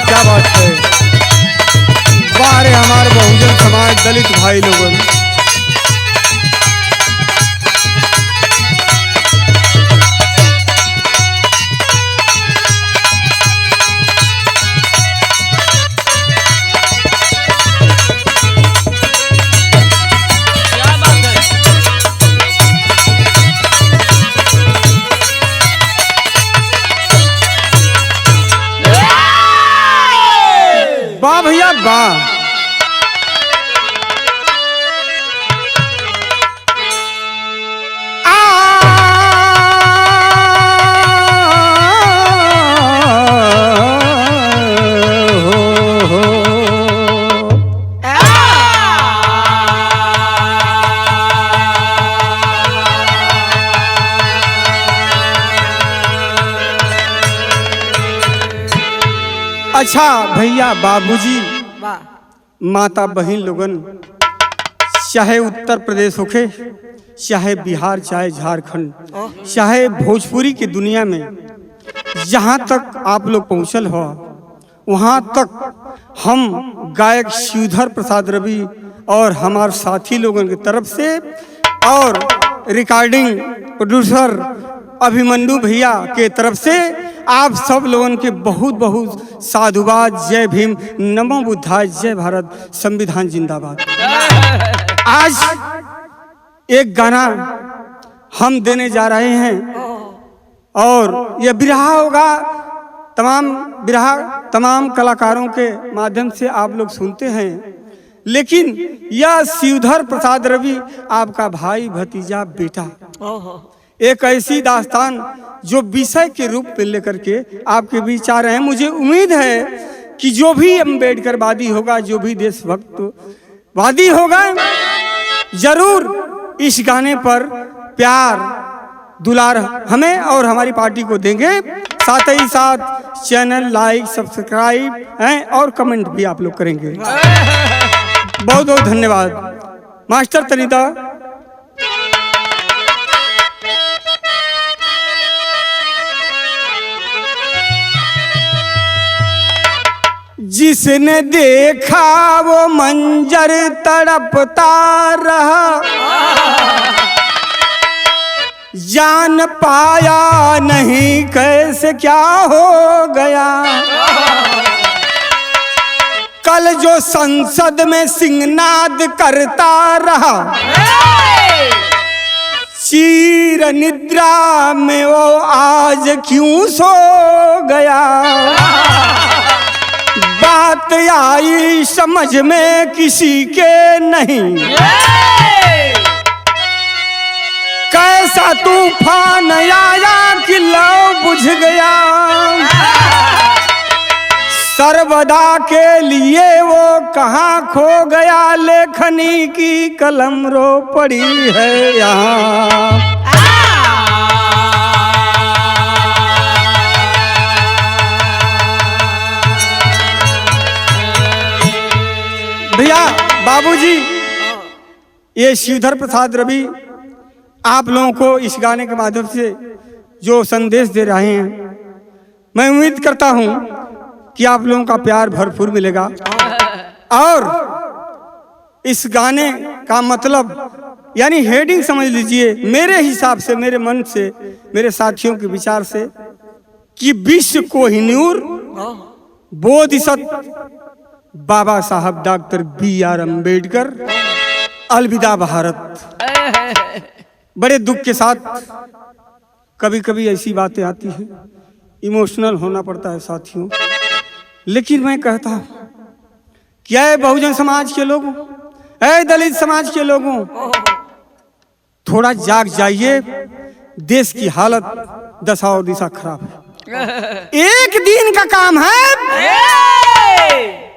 क्या बात है। बाहर हमारे बहुजन समाज दलित भाई लोगों वाह भैया वाह। अच्छा भैया बाबूजी माता बहन लोगन, चाहे उत्तर प्रदेश होखे, चाहे बिहार, चाहे झारखंड, चाहे भोजपुरी की दुनिया में जहाँ तक आप लोग पहुँचल हो, वहाँ तक हम गायक शिवधर प्रसाद रवि और हमारे साथी लोगों की तरफ से और रिकॉर्डिंग प्रोड्यूसर अभिमन्यु भैया के तरफ से आप सब लोगों के बहुत बहुत साधुवाद। जय भीम, नमो बुद्धाय, जय भारत, संविधान जिंदाबाद। आज एक गाना हम देने जा रहे हैं और यह बिरहा होगा। तमाम कलाकारों के माध्यम से आप लोग सुनते हैं, लेकिन यह शिवधर प्रसाद रवि आपका भाई, भतीजा, बेटा, एक ऐसी दास्तान जो विषय के रूप में लेकर के आपके बीच आ रहे हैं। मुझे उम्मीद है कि जो भी अम्बेडकरवादी होगा, जो भी देशभक्तवादी होगा, जरूर इस गाने पर प्यार दुलार हमें और हमारी पार्टी को देंगे। साथ ही साथ चैनल लाइक, सब्सक्राइब हैं और कमेंट भी आप लोग करेंगे। बहुत बहुत धन्यवाद। मास्टर तरीदा जिसने देखा वो मंजर तड़पता रहा, जान पाया नहीं कैसे क्या हो गया। कल जो संसद में सिंहनाद करता रहा, चीर निद्रा में वो आज क्यों सो गया। बात आई समझ में किसी के नहीं, कैसा तूफान आया कि लौ बुझ गया। सर्वदा के लिए वो कहाँ खो गया, लेखनी की कलम रो पड़ी है यहाँ। भैया बाबूजी, ये शिवधर प्रसाद रवि आप लोगों को इस गाने के माध्यम से जो संदेश दे रहे हैं, मैं उम्मीद करता हूं कि आप लोगों का प्यार भरपूर मिलेगा। और इस गाने का मतलब यानी हेडिंग समझ लीजिए मेरे हिसाब से, मेरे मन से, मेरे साथियों के विचार से, कि विश्व कोहिनूर बोधिसत्व बाबा साहब डॉक्टर B.R. अम्बेडकर, अलविदा भारत। बड़े दुख के साथ कभी कभी ऐसी बातें आती हैं, इमोशनल होना पड़ता है साथियों। लेकिन मैं कहता हूं कि ऐ बहुजन समाज के लोगों, ऐ दलित समाज के लोगों, थोड़ा जाग जाइए। देश की हालत, दशा और दिशा खराब है। एक दिन का काम है।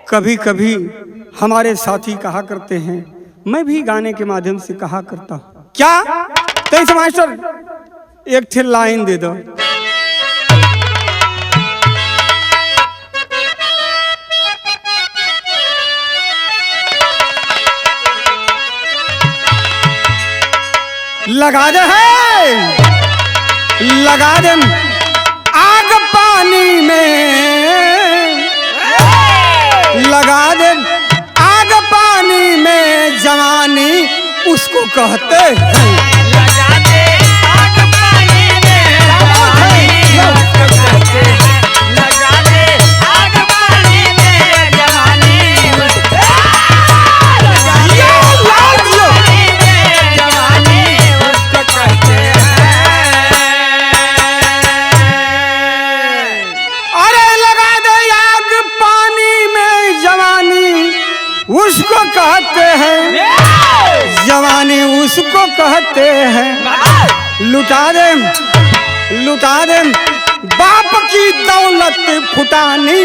कभी कभी हमारे साथी कहा करते हैं, मैं भी गाने के माध्यम से कहा करता हूं, क्या तेईस मास्टर एक थे लाइन दे दो। लगा दे लगा दे आग पानी में, कहते हैं। लगा दे आग पानी में जवानी उसको कहते हैं। लगा दे आग पानी में जवानी उसको लगा दे आग पानी में जवानी उसको कहते हैं। अरे लगा दे आग पानी में जवानी उसको कहते हैं। जवानी उसको कहते हैं। लुटा दे बाप की दौलत फुटानी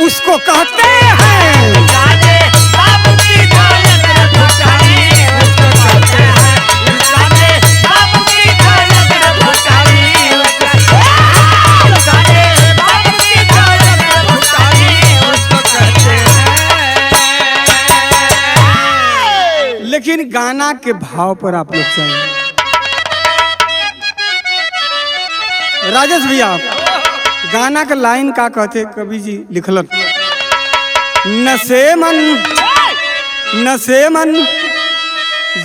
उसको कहते हैं। लगा दे बाप की दौलत फुटानी उसको कहते हैं। लगा दे बाप की दौलत फुटानी उसको लगा दे बाप की दौलत फुटानी उसको कहते हैं। लेकिन गाना के भाव पर आप लोग चाहिए। राजेश भैया गाना का लाइन का कहते कवि जी लिखलन। नशे मन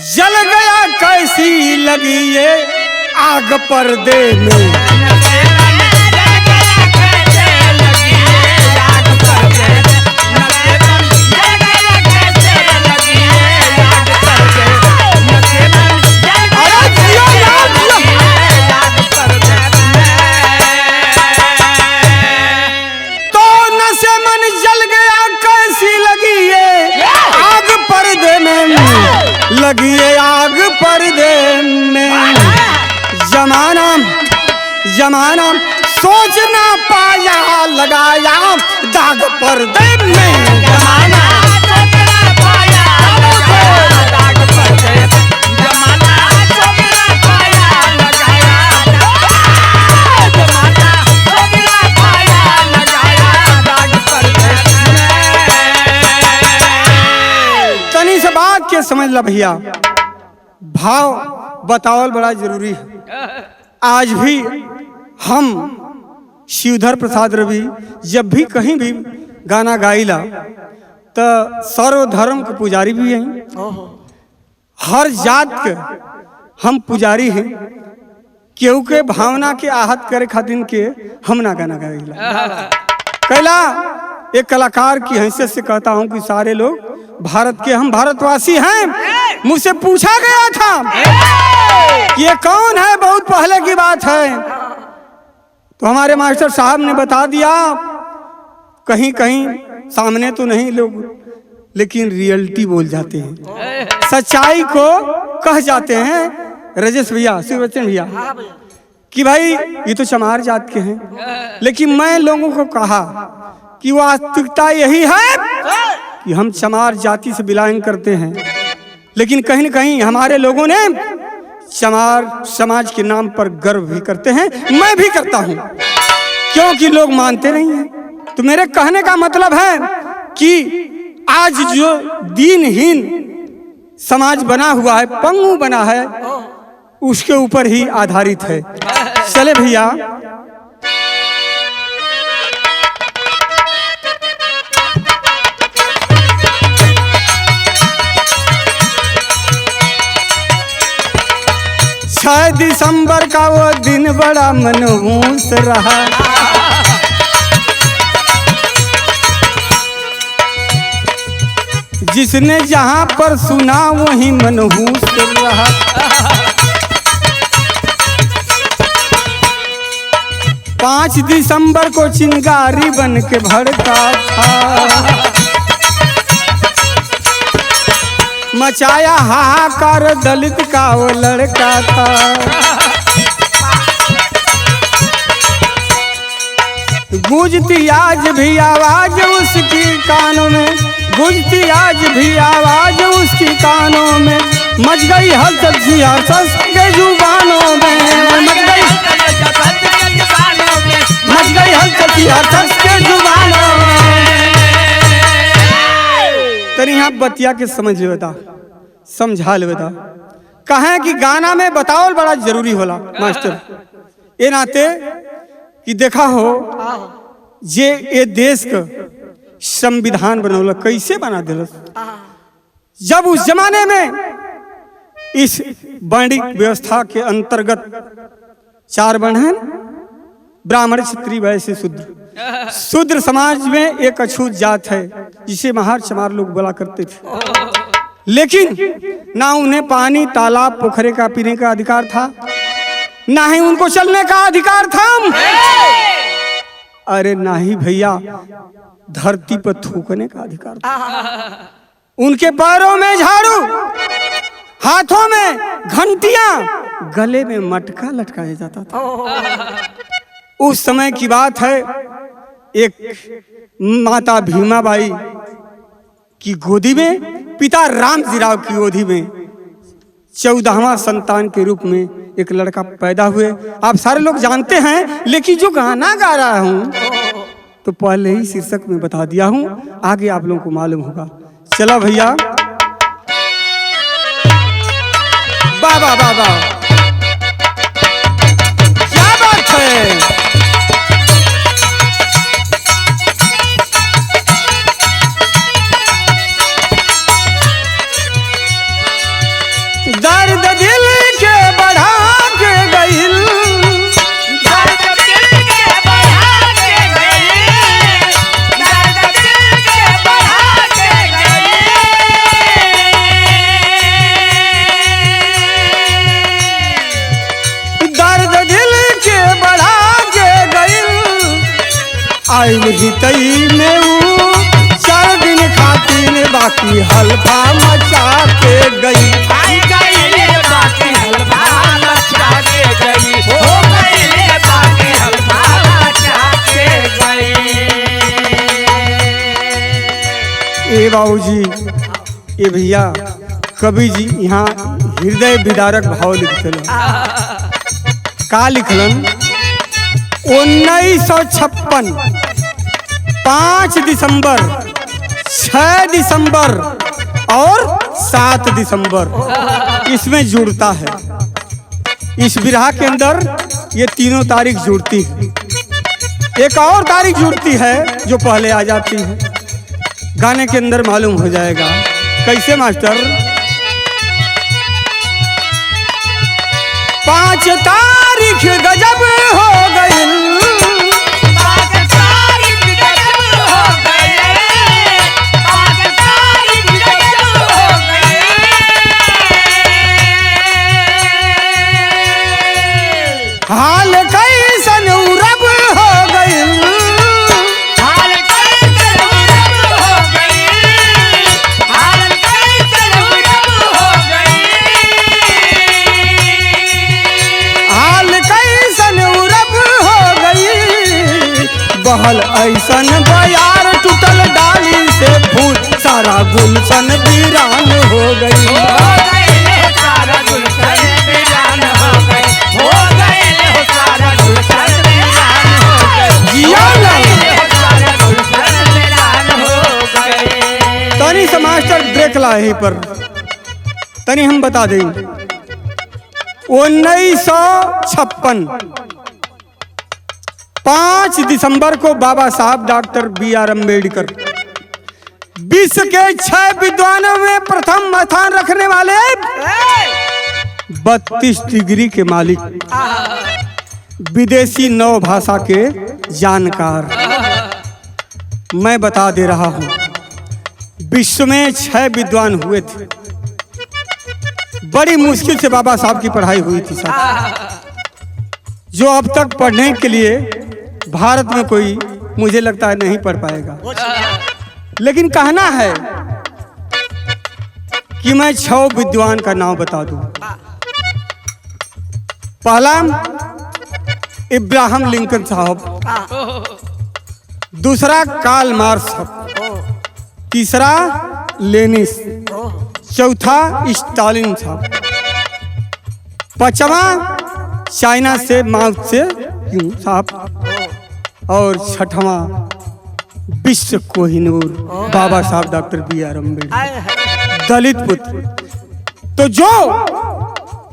जल गया कैसी लगी ये आग पर्दे में। लगी है आग पर्दे में। जमाना सोच ना पाया लगाया दाग पर्दे में। जमाना सोच ना पाया लगाया दाग पर्दे में। जमाना सोच ना पाया लगाया जमाना सोच ना पाया लगाया दाग पर्दे में। तनी से बात के समझ ला भैया, भाव बतावल बड़ा जरूरी है। आज भी हम शिवधर प्रसाद रवि जब भी कहीं भी गाना गाइला तो सर्वधर्म के पुजारी भी हैं। हर जात के हम पुजारी हैं। केहू के भावना के आहत करे खातिर के हम ना गाना गाइला। कैला एक कलाकार की हैसियत से कहता हूं कि सारे लोग भारत के, हम भारतवासी हैं। मुझसे पूछा गया था कि ये कौन है, बहुत पहले की बात है, तो हमारे मास्टर साहब ने बता दिया। कहीं कहीं सामने तो नहीं लोग, लेकिन रियलिटी बोल जाते हैं, सच्चाई को कह जाते हैं। राजेश भैया, शिव बच्चन भैया, कि भाई ये तो चमार जात के हैं, लेकिन मैं लोगों को कहा कि वास्तविकता यही है कि हम चमार जाति से बिलोंग करते हैं, लेकिन कहीं न कहीं हमारे लोगों ने चमार समाज के नाम पर गर्व भी करते हैं। मैं भी करता हूं, क्योंकि लोग मानते नहीं हैं। तो मेरे कहने का मतलब है कि आज जो दीनहीन समाज बना हुआ है, पंगु बना है, उसके ऊपर ही आधारित है। चले भैया, दिसंबर का वो दिन बड़ा मनहूस रहा। जिसने जहां पर सुना वहीं मनहूस रहा। 5 दिसंबर को चिंगारी बन के भड़का था। मचाया हाहाकार दलित का वो लड़का था। गूंजती आज भी आवाज उसकी कानों में, गूंजती आज भी आवाज उसकी कानों में। मच गई हलचल सियासत के जुबानों में। मच गई हलचल सियासत के जुबानों में। तनी यहाँ बतिया के समझ ले बता, समझा ले बता। कहें कि गाना में बताओ बड़ा जरूरी होला मास्टर, ये नाते कि देखा हो जे ये देश का संविधान बनौला कैसे बना दिलस। जब उस जमाने में इस वर्णिक व्यवस्था के अंतर्गत 4 वर्ण हैं, ब्राह्मण, क्षत्रिय, वैश्य, शूद्र। शूद्र समाज में एक अछूत जात है जिसे महार चमार लोग बोला करते थे, लेकिन ना उन्हें पानी, तालाब, पोखरे का पीने का अधिकार था, ना ही उनको चलने का अधिकार था, अरे ना ही भैया धरती पर थूकने का अधिकार था। उनके पैरों में झाड़ू, हाथों में घंटियां, गले में मटका लटकाया जाता था। उस समय की बात है, एक माता भीमाबाई की गोदी में, पिता रामजीराव की गोदी में 14वां संतान के रूप में एक लड़का पैदा हुए। आप सारे लोग जानते हैं, लेकिन जो गाना गा रहा हूं तो पहले ही शीर्षक में बता दिया हूं, आगे आप लोगों को मालूम होगा। चला भैया, वाह वाह वाह वाह, क्या बात है। दर्द दिल के बढ़ा के गइल, दर्द दिल के बढ़ा के गए, दर्द दिल के बढ़ा के गए। दर्द दिल के बढ़ा के गइल, आइल ही तई में ऊ 4 दिन खातिर बाकी हल्फा मचा के गई। आई गईले बाकी हलवा मचा के गई, हो गईले बाकी हलवा मचा के गई। ए बाबूजी, ए भैया, कवि जी यहाँ हृदय विदारक भाव लिखते का लिखलन? 1956 5 दिसंबर, 6 दिसंबर और 7 दिसंबर इसमें जुड़ता है। इस बिरहा के अंदर ये तीनों तारीख जुड़ती है। एक और तारीख जुड़ती है जो पहले आ जाती है, गाने के अंदर मालूम हो जाएगा। कैसे मास्टर? 5 तारीख गजब हो गई, 5 तारीख गजब हो गए, 5 तारीख गजब हो गए। हाल कैसन रब हो गई, हाल कैसन रब हो गई, हाल कैसन रब हो गई। हाल कैसन रब हो गई, बहल ऐसन बयार टूटल डाली से फूल, सारा गुलशन वीरान हो गई। हो गए सारा गुलशन वीरान हो गए, हो गए सारा गुलशन वीरान हो गए, जिया लाल। सारा गुलशन वीरान हो गए। तनी से मास्टर ब्रेक ला यहीं पर, तनी हम बता दें। 1956 5 दिसंबर को बाबा साहब डॉक्टर B.R. अम्बेडकर विश्व के 6 विद्वानों में प्रथम स्थान रखने वाले 32 डिग्री के मालिक, विदेशी 9 भाषा के जानकार। मैं बता दे रहा हूं, विश्व में 6 विद्वान हुए थे। बड़ी मुश्किल से बाबा साहब की पढ़ाई हुई थी साहब, जो अब तक पढ़ने के लिए भारत में कोई, मुझे लगता है, नहीं पढ़ पाएगा। लेकिन कहना है कि मैं 6 विद्वान का नाम बता दूं। पहला इब्राहिम लिंकन साहब, दूसरा कार्ल मार्क्स साहब, तीसरा लेनिस, चौथा स्टालिन साहब, 5वां चाइना से माओ से साहब, और 6वां विश्व कोहिनूर बाबा साहब डॉक्टर B.R. अम्बेडकर, दलित पुत्र। तो जो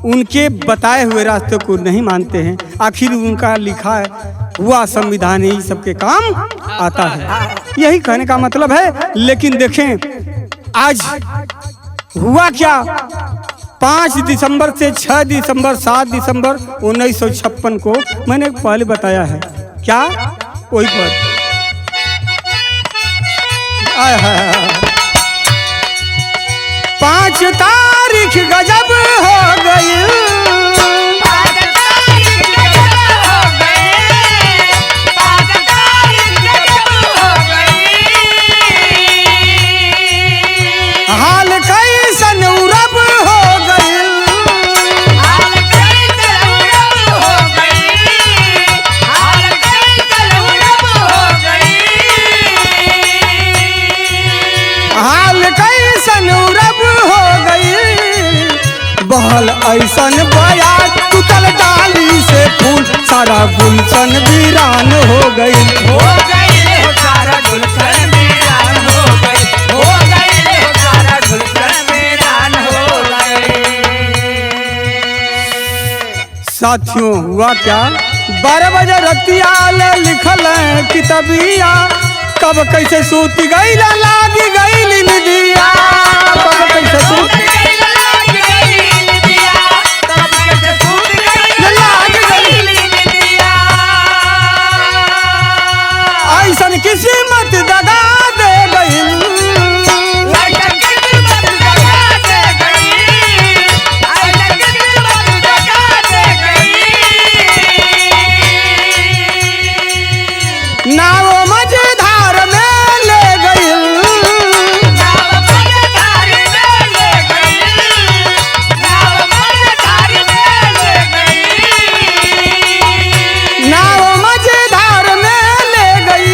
उनके बताए हुए रास्ते को नहीं मानते हैं, आखिर उनका लिखा हुआ संविधान ही सबके काम आता है, यही कहने का मतलब है। लेकिन देखें आज हुआ क्या, 5 दिसंबर से 6 दिसंबर 7 दिसंबर 1956 को मैंने पहले बताया है क्या वही पर 5 तारीख गजब हो गई, 5 तारीख गजब हो गई, 5 तारीख गजब हो गई। हाल कैसन उरब हो गई, हाल कैसन उरब हो गई, हाल कैसन उरब हो गई। हाल कैसन उरब हो गई, बहल ऐसन बयार टूटल डाली से फूल सारा गुलशन वीरान हो गई। हो गई हो सारा गुलशन वीरान हो गई, हो गई हो सारा गुलशन वीरान हो गई। साथियों हुआ क्या 12 बजे रतिया लिखल किताबिया, कब कैसे सूती गई लागी गई निदिया, कब कैसे सूती ऐसन किस्मत दगा दे गई, नाव मझधार में ले गई, नाव मझधार में ले गई,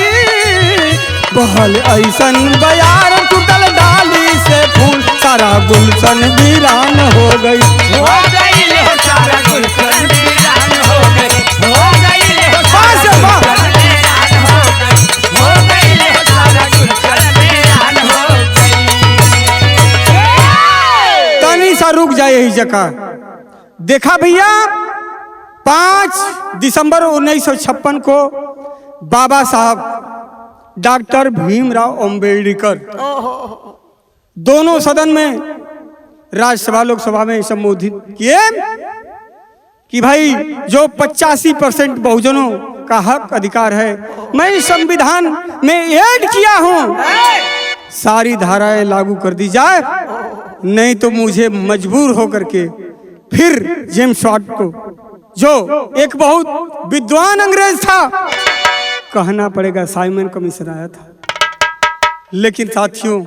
बहल ऐसन बयार टूटल डाली से फूल सारा गुलशन वीरान हो गई। हो गई हो सारा गुलशन वीरान हो गई, हो गई हो सारा गुलशन वीरान हो गई, हो गई हो सारा गुलशन वीरान हो गई। तनी सा रुक जाए यही जगह। देखा भैया 5 दिसंबर 1956 को बाबा साहब डॉक्टर भीमराव अंबेडकर दोनों सदन में राज्यसभा लोकसभा में संबोधित किए कि भाई जो 85% बहुजनों का हक अधिकार है मैं इस संविधान में ऐड किया हूं, सारी धाराएं लागू कर दी जाए, नहीं तो मुझे मजबूर होकर के फिर जेम्स वाट को जो एक बहुत विद्वान अंग्रेज था कहना पड़ेगा। साइमन कमीशन आया था, लेकिन साथियों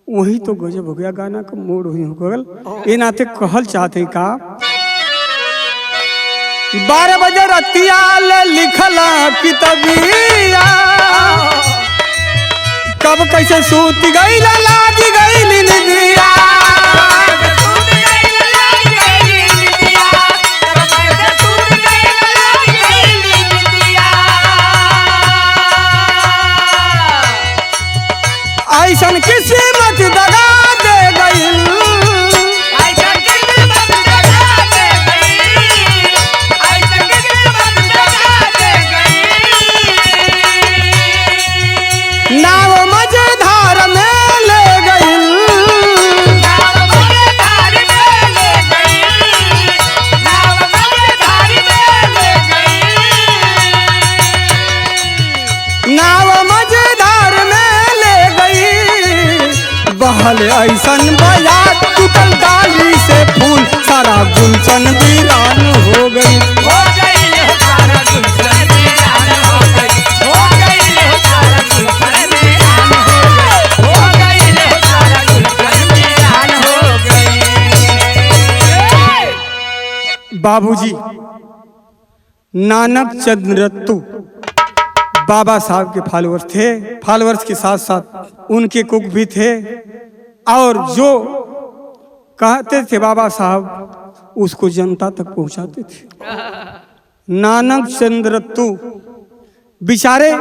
वही तो गजब हो गया, गाना का मोड़ हुई हो गल। ये नाते कहल चाहते का 12 बजे रतिया लिखला किताबिया, कब कैसे सूती गई लागी गई निदिया, ऐसन किस्मत दगा दे गई, ऐसन किस्मत दगा दे गई, ऐसन किस्मत दगा दे गई। नाव मझधार में ले गई, नाव मझधार में ले गई, नाव मझधार में ले गई। नाव मझधार में ले गई, बहल ऐसन बयार टूटल डाली से फूल सारा गुलशन वीरान हो गई। हो गई हो सारा गुलशन वीरान हो गई, हो गई हो सारा गुलशन वीरान हो गई, हो गई हो सारा गुलशन वीरान हो गई। बाबूजी नानक चंद रत्तू बाबा साहब के फॉलोअर्स थे, फॉलोअर्स के साथ साथ उनके कुक भी थे, और जो कहते थे बाबा साहब उसको जनता तक पहुंचाते थे। नानक चंद रत्तू बेचारे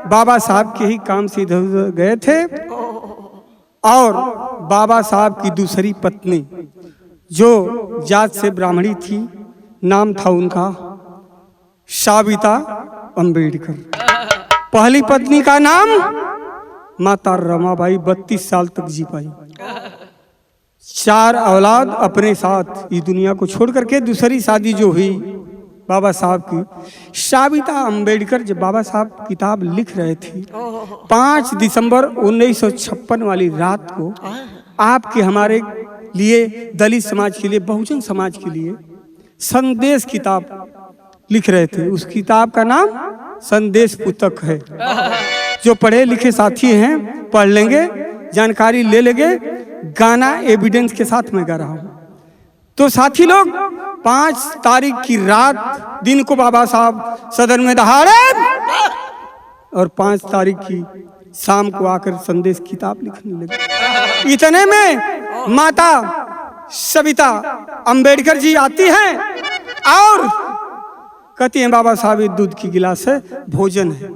बाबा साहब के ही काम से इधर उधर गए थे, और बाबा साहब की दूसरी पत्नी जो जात से ब्राह्मणी थी, नाम था उनका साविता अंबेडकर। पहली पत्नी का नाम माता रमाबाई 32 साल तक जी पाई। 4 औलाद अपने साथ इस दुनिया को छोड़ करके दूसरी शादी जो हुई बाबा साहब की, साबिता अंबेडकर जब बाबा साहब किताब लिख रहे थे 5 दिसंबर 1956 वाली रात को आपके हमारे लिए, दलित समाज के लिए, बहुजन समाज के लिए संदेश किताब लिख रहे थे। उस किताब का नाम संदेश पुस्तक है। जो पढ़े लिखे साथी हैं पढ़ लेंगे, जानकारी ले लेंगे। गाना एविडेंस के साथ मैं गा रहा हूं। तो साथी लोग 5 तारीख की रात दिन को बाबा साहब सदन में दहाड़े और 5 तारीख की शाम को आकर संदेश किताब लिखने लगे। इतने में माता सविता अंबेडकर जी आती हैं और कहती हैं बाबा साहब ये दूध की गिलास है, भोजन है।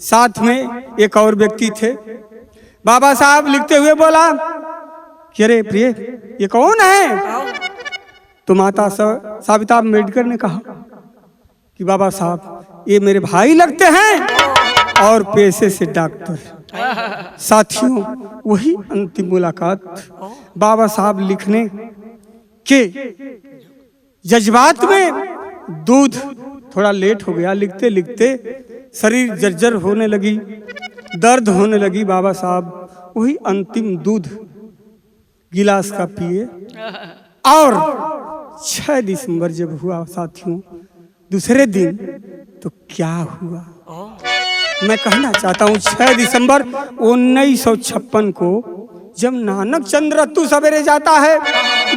साथ में एक और व्यक्ति थे। बाबा साहब लिखते हुए बोला कि अरे प्रिय ये कौन है? तो माता साविता अंबेडकर ने कहा कि बाबा साहब ये मेरे भाई लगते हैं और पेशे से डॉक्टर। साथियों वही अंतिम मुलाकात बाबा साहब लिखने के जज्बात में दूध थोड़ा लेट हो गया। लिखते लिखते शरीर जर्जर होने लगी, दर्द होने लगी। बाबा साहब वही अंतिम दूध गिलास का पिए। और 6 दिसंबर जब हुआ साथियों दूसरे दिन, तो क्या हुआ मैं कहना चाहता हूँ। 6 दिसंबर 1956 को जब नानक चंद्र रत्तू सवेरे जाता है,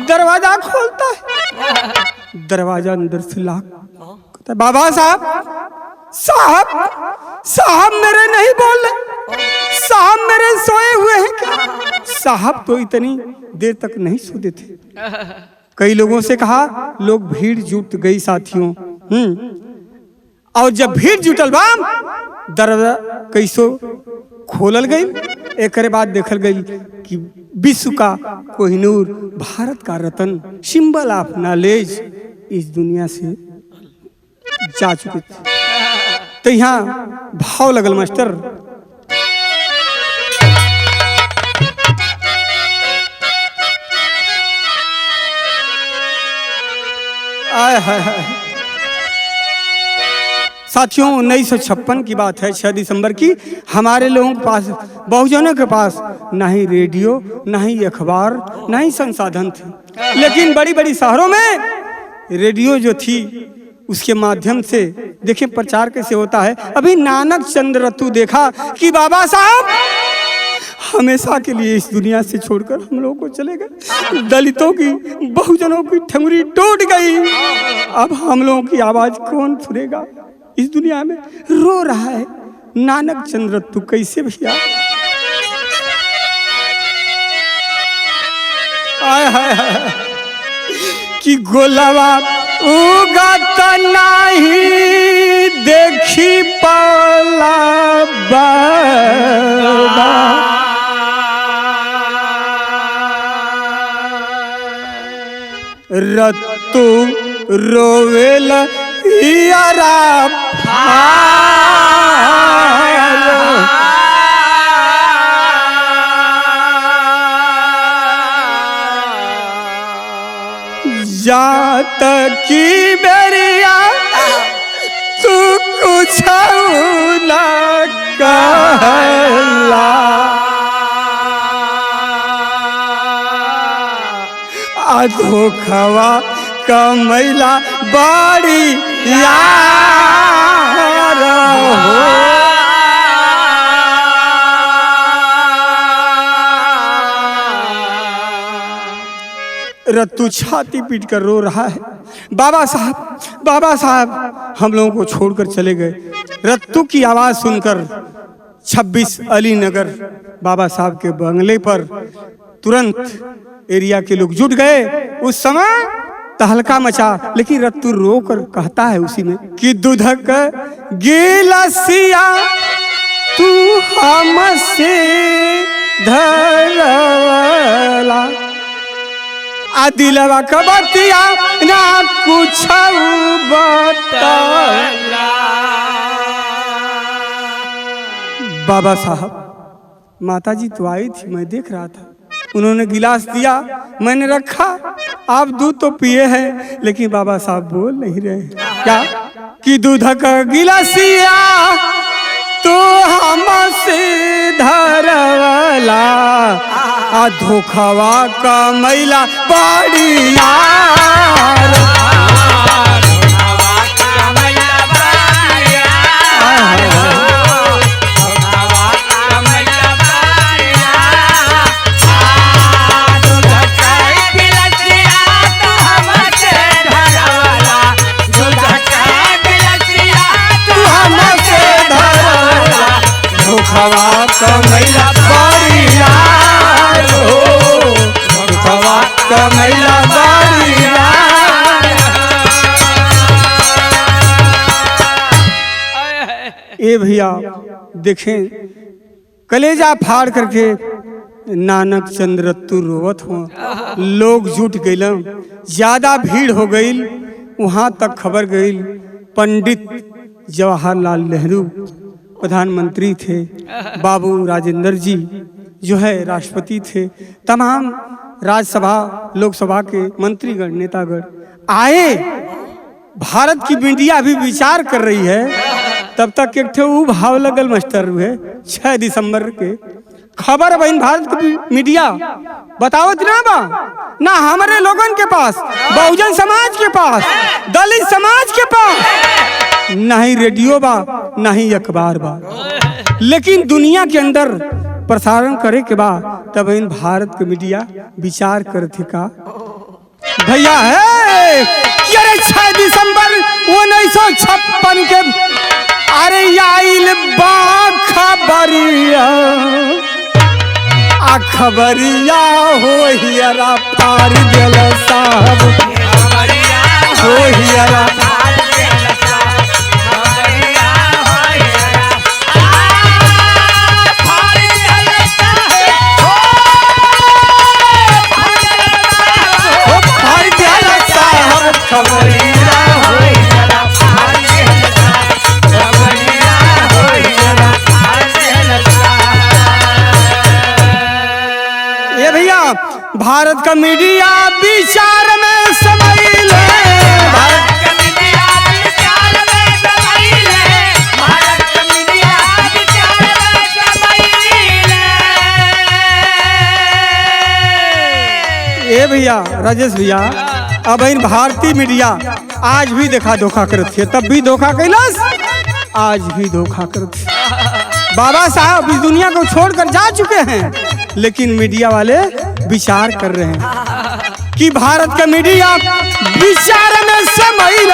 दरवाजा खोलता है, दरवाजा अंदर से लॉक कहता है बाबा साहब साहब साहब मेरे नहीं बोल रहे, साहब मेरे सोए हुए हैं क्या? साहब तो इतनी देर तक नहीं सोते थे। कई लोगों से कहा, लोग भीड़ जुट गई साथियों। और जब भीड़ जुटल बा दरवाजा कैसो खोलल गई। एक बाद देखल गई कि विश्व का कोहिनूर, भारत का रतन, सिंबल ऑफ नॉलेज इस दुनिया से जा चुके थे। तो यहाँ भाव लगल मास्टर। आय हाय साथियों 1956 की बात है, 6 दिसंबर की। हमारे लोगों के पास, बहुजनों के पास ना ही रेडियो, ना ही अखबार, ना ही संसाधन थे। लेकिन बड़ी बड़ी शहरों में रेडियो जो थी उसके माध्यम से देखिए प्रचार कैसे होता है। अभी नानक चंद्र रत्तू देखा कि बाबा साहब हमेशा के लिए इस दुनिया से छोड़कर हम लोगों को चले गए। दलितों की, बहुजनों की ठंगुरी टूट गई। अब हम लोगों की आवाज कौन सुनेगा? इस दुनिया में रो रहा है नानक चंद्र रत्तू। कैसे भैया? आय हाय हाय कि गोलवा उगत नाही देखी पाला बाबा, रत्तू रोवेल यारा जात की बेरिया तू कुछ ना कहला, धोखवा कमैला बाड़ी यार हो। रत्तू छाती पीट कर रो रहा है, बाबा साहब हम लोगों को छोड़कर चले गए। रत्तू की आवाज सुनकर 26 अली नगर बाबा साहब के बंगले पर तुरंत एरिया के लोग जुट गए। उस समय तहलका मचा, लेकिन रत्तू रो कर कहता है उसी में कि दूधक गिलासिया तू हमसे धरवाला, आ दिलवा का बतिया ना कुछ बताला। बाबा साहब, माता जी तो आई थी, मैं देख रहा था, उन्होंने गिलास दिया, मैंने रखा, आप दूध तो पिए हैं, लेकिन बाबा साहब बोल नहीं रहे क्या कि दूध का गिलासिया तो हमसे धरवाला आ धोखावा का मैला बाड़ी यार। धोखावा का मैला बाड़ी यार हो, धोखावा का मैला बाड़ी यार। ए भैया देखें, कलेजा फाड़ करके नानक चंद्रत्तु रोवत हो, लोग जुट गइल, ज्यादा भीड़ हो गई। वहां तक खबर गई पंडित जवाहरलाल नेहरू प्रधानमंत्री थे, बाबू राजेंद्र जी जो है राष्ट्रपति थे, तमाम राज्यसभा लोकसभा के मंत्रीगण नेतागण आए। भारत की मीडिया अभी विचार कर रही है, तब तक एक थे वो भाव लगल मास्टर हुए 6 दिसंबर के खबर बहन भारत की मीडिया बतावत ना बा, ना हमारे लोगन के पास, बहुजन समाज के पास, दलित समाज के पास, ना ही रेडियो बा, ना ही अखबार बा, लेकिन दुनिया के अंदर प्रसारण करे के बाद तब इन भारत के मीडिया विचार करते का भैया है कि अरे 6 दिसंबर 1956 के अरे आइल बा खबरिया, आ खबरिया हो हियरा पार दिल साहब, हो हियरा भारत का मीडिया विचार में समाइल है, भारत का मीडिया विचार में समाइल है, भारत का मीडिया विचार में समाइल है। ए भैया राजेश भैया, अब इन भारतीय मीडिया आज भी देखा धोखा करत है, तब भी धोखा कैलाश, आज भी धोखा करत है। बाबा साहब इस दुनिया को छोड़कर जा चुके हैं, लेकिन मीडिया वाले विचार कर रहे हैं कि भारत का मीडिया विचार में समाइल,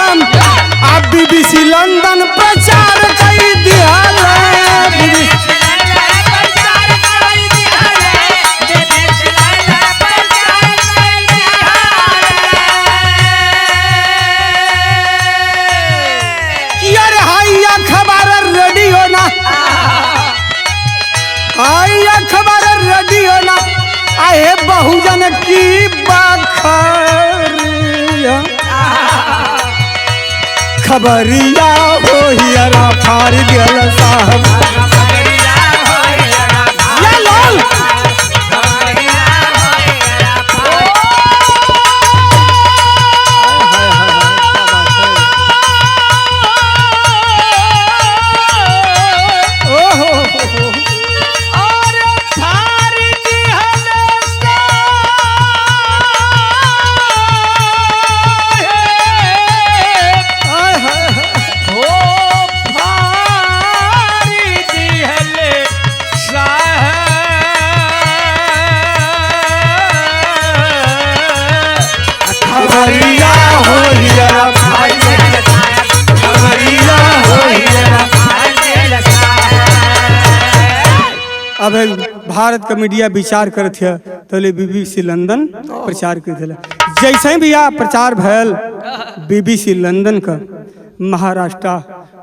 आप बीबीसी लंदन प्रचार कर दिया, खबर रेडियो ना, खबर रेडियो ना, आए बहुजन की बखरिया, खबरिया हो हियरा फाड़ दिल साहब, या लाल अब भारत का मीडिया विचार करत है, तो बीबीसी लंदन प्रचार कर दिला। जैसे ही भैया प्रचार भयल बीबीसी लंदन का, महाराष्ट्र,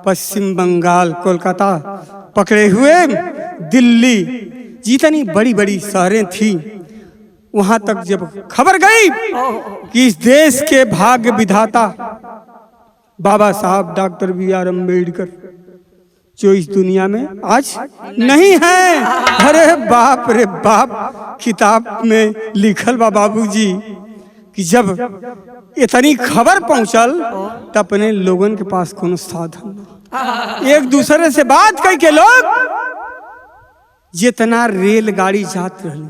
पश्चिम बंगाल, कोलकाता पकड़े हुए, दिल्ली जितनी बड़ी बड़ी शहरें थी, वहां तक जब खबर गई कि इस देश के भाग्य विधाता बाबा साहब डॉक्टर बी आर अम्बेडकर जो इस दुनिया में आज नहीं है। अरे बाप रे बाप, किताब में लिखल बा बाबूजी कि जब इतनी खबर पहुंचल तो अपने लोगन के पास कोनो साधन ना, एक दूसरे से बात करके लोग जितना रेलगाड़ी जात रही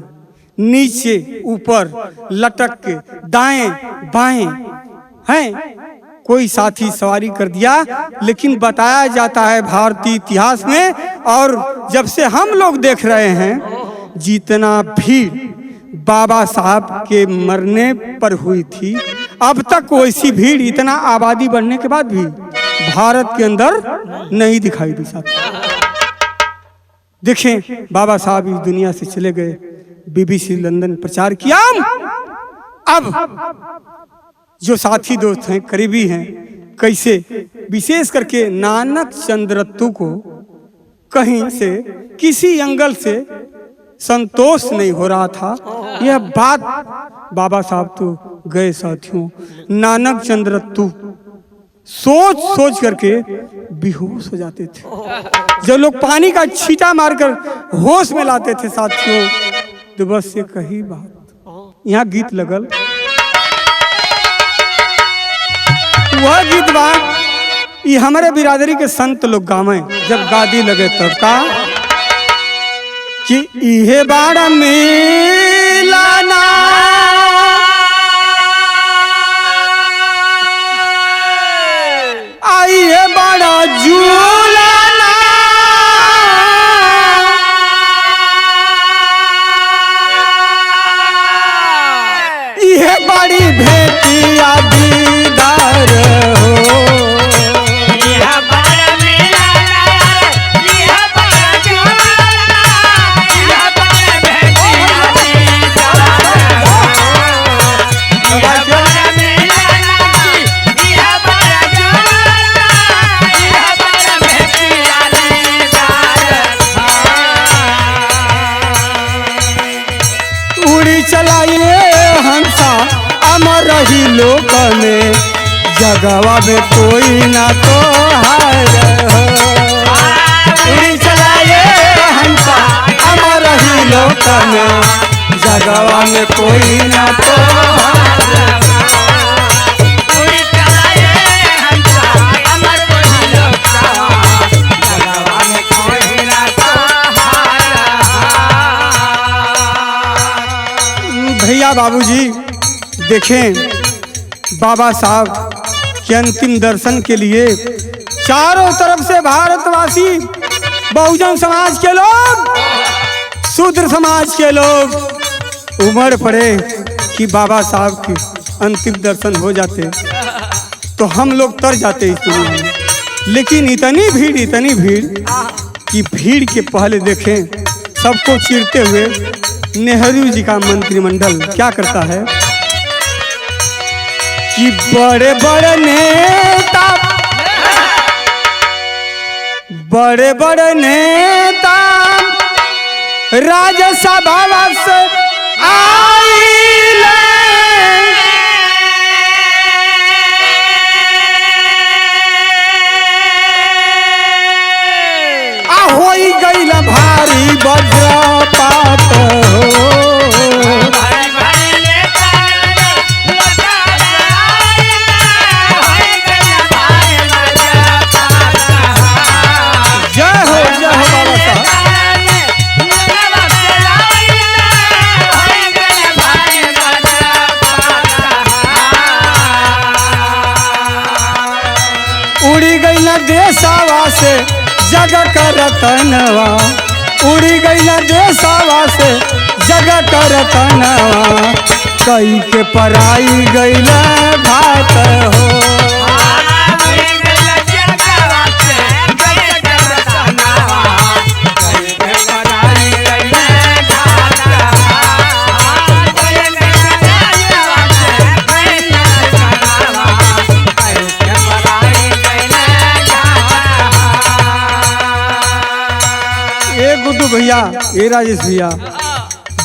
नीचे ऊपर लटक के दाएं बाएं हैं, कोई साथी सवारी कर दिया। लेकिन बताया जाता है भारतीय इतिहास में, और जब से हम लोग देख रहे हैं, जितना भीड़ बाबा साहब के मरने पर हुई थी, अब तक वैसी भीड़ इतना आबादी बढ़ने के बाद भी भारत के अंदर नहीं दिखाई दी सकती। देखें, बाबा साहब इस दुनिया से चले गए, बीबीसी लंदन प्रचार किया। अब जो साथी दोस्त हैं, करीबी हैं, कैसे विशेष करके नानक चंद्रत्तु को कहीं से किसी एंगल से संतोष नहीं हो रहा था। यह बात बाबा साहब तो गए साथियों, नानक चंद्रत्तु सोच सोच करके बेहोश हो जाते थे। जब लोग पानी का छींटा मारकर होश में लाते थे साथियों, तो बस ये कही बात, यहाँ गीत लगल, वह गीत बा ये हमारे बिरादरी के संत लोग गावे जब गादी लगे तब का कि इहे बाड़ा मिलाना आइए बड़ा झूलाना, इहे बड़ी भेटिया दीदार हो। रही लोक में जगवा में कोई ना तो हार हो, उड़ी चलाए हंसा अमर रही लोक में जगवा में कोई ना तो हार हो, उड़ी चलाए हंसा अमर रही लोक जगवा में कोई ना तो हार। भैया बाबूजी देखें, बाबा साहब के अंतिम दर्शन के लिए चारों तरफ से भारतवासी, बहुजन समाज के लोग, शूद्र समाज के लोग उमड़ पड़े कि बाबा साहब के अंतिम दर्शन हो जाते तो हम लोग तर जाते इस दुनिया में। लेकिन इतनी भीड़ कि भीड़ के पहले देखें सबको चीरते हुए नेहरू जी का मंत्रिमंडल क्या करता है कि बड़े बड़े नेता राज्यसभा से आइले, होई गइल भारी वज्रपात हो, देशवा से जग कर तनवा, उड़ी गई देशवा से जग कर तनवा, कई के पराई गईल भात हो, भैया ये राजेश भैया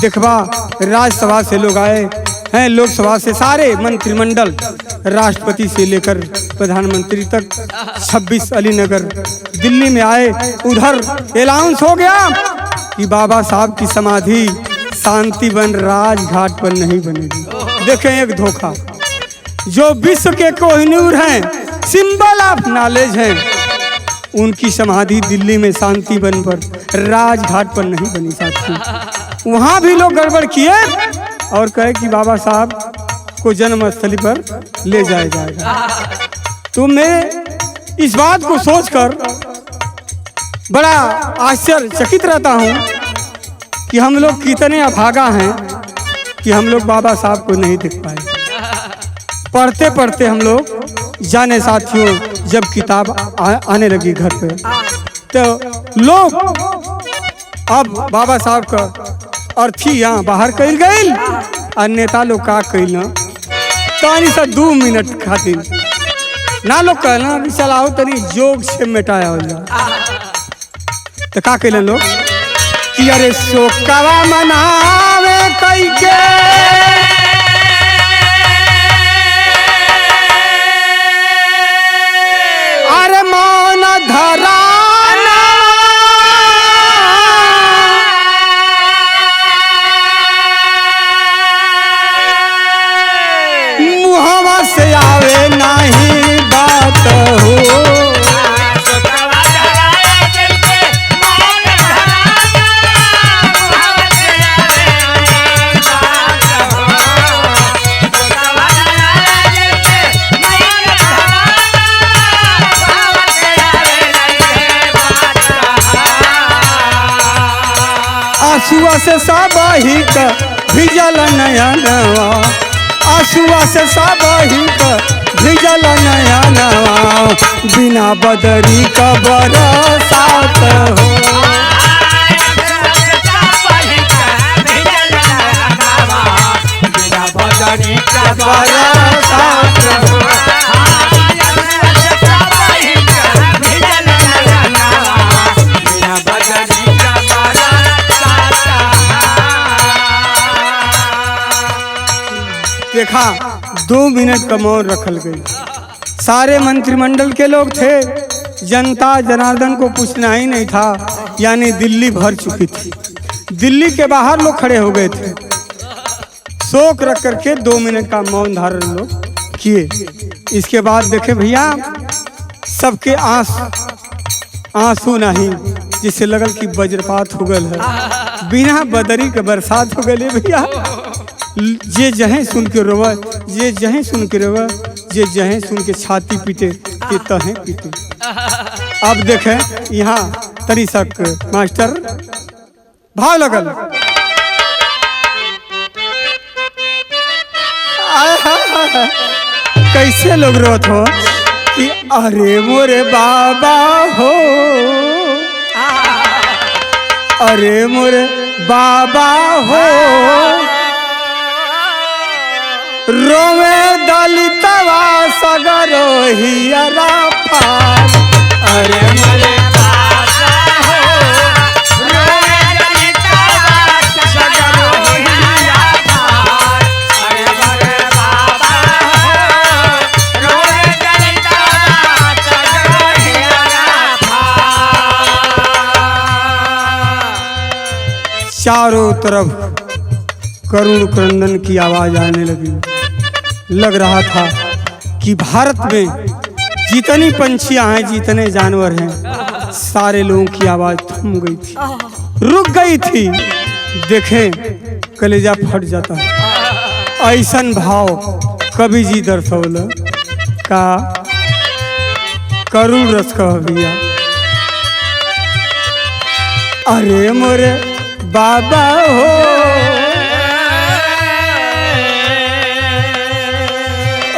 देखबा, राज्यसभा से लोग आए हैं, लोकसभा से सारे मंत्रिमंडल, राष्ट्रपति से लेकर प्रधानमंत्री तक 26 अलीनगर दिल्ली में आए। उधर अनाउंस हो गया कि बाबा साहब की समाधि शांतिवन राजघाट पर नहीं बनेगी। देखें एक धोखा, जो विश्व के कोहिनूर हैं, सिंबल ऑफ नॉलेज हैं, उनकी समाधि दिल्ली में शांतिवन पर राजघाट पर नहीं बनी साथी। वहां भी लोग गड़बड़ किए और कहे कि बाबा साहब को जन्मस्थली पर ले जाया जाएगा। तो मैं इस बात को सोचकर बड़ा आश्चर्यचकित रहता हूं कि हम लोग कितने अभागा हैं कि हम लोग बाबा साहब को नहीं देख पाए। पढ़ते पढ़ते हम लोग जाने साथियों, जब किताब आने लगी घर पे, तो लोग अब बाबा साहब का अर्थी यहाँ बाहर कल गई और नेता लोग का कल ना तानी सा 2 मिनट खातिर ना लोग कहना चलाओ तनी जोग से मिटाया हो जा। तो का कहलन लोग कि अरे शोकवा मनावे कई के अरे मौन धराना मुहवा से आवे नहीं बात हो। आंसुआ से साबहिक भिजल नयनवा, आंसुआ से साबहिक भिजल नयनवा, बिना बदरी का बरसात हो। बिना बदरी का बरसात हो। देखा 2 मिनट का मौन रखल गई। सारे मंत्रिमंडल के लोग थे, जनता जनार्दन को पूछना ही नहीं था, यानी दिल्ली भर चुकी थी। दिल्ली के बाहर लोग खड़े हो गए थे। शोक रख करके 2 मिनट का मौन धारण लोग किए। इसके बाद देखे भैया, सबके आंसू नहीं, जिससे लगल कि वज्रपात हो गल है, बिना बदरी के बरसात हो गई भैया। जे जहें सुन के रोवा, जे जहें सुन के रोवा, जे जहें सुन के छाती पीटे के तहें पीटे। अब देखें यहाँ तरी सक मास्टर भाव लगल। कैसे लोग रोत हो कि अरे मोरे बाबा हो, अरे मोरे बाबा हो, रोवे दलितवा सगरो हियरा पार। अरे मोरे बाबा हो, रोवे दलितवा सगरो हियरा पार। अरे मोरे बाबा हो, रोवे दलितवा सगरो हियरा पार। चारों तरफ करुण क्रंदन की आवाज आने लगी। लग रहा था कि भारत में जितनी पंछियां हैं, जितने जानवर हैं, सारे लोगों की आवाज थम गई थी, रुक गई थी। देखें कलेजा फट जाता है। ऐसन भाव कवि जी दर्शौल का करुण रस का भैया। अरे मोरे बाबा हो,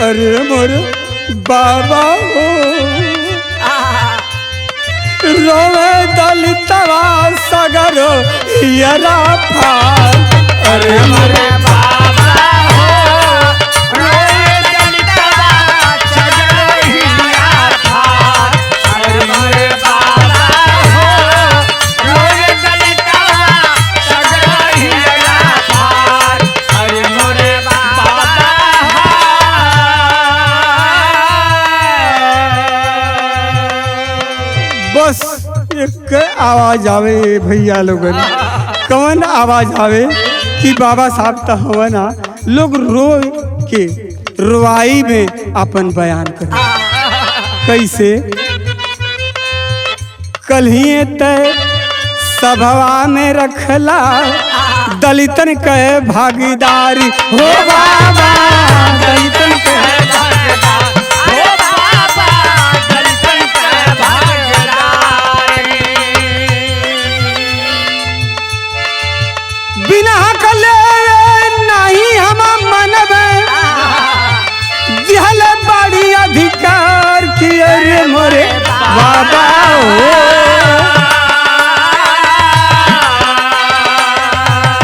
अरे मोरे बाबा हो, रोवे दलितवा सगरो हियरा पार। अरे मोरे बाबा हो, रोवे दलितवा सगरो हियरा पार। अरे मोरे बाबा हो, रोवे दलितवा सगरो हियरा पार। अरे मोरे बाबा आवाज आवे भैया लोगन, कवन आवाज आवे कि बाबा साहब तो हवना लोग रो के रुआई में अपन बयान करे। कैसे? कल्हिए तय सभवा में रखला दलितन के भागीदारी हो बाबा, दलितन के बिना कले नहीं हम मनबे दिहल बड़ी अधिकार किए रे मोरे बाबा हो।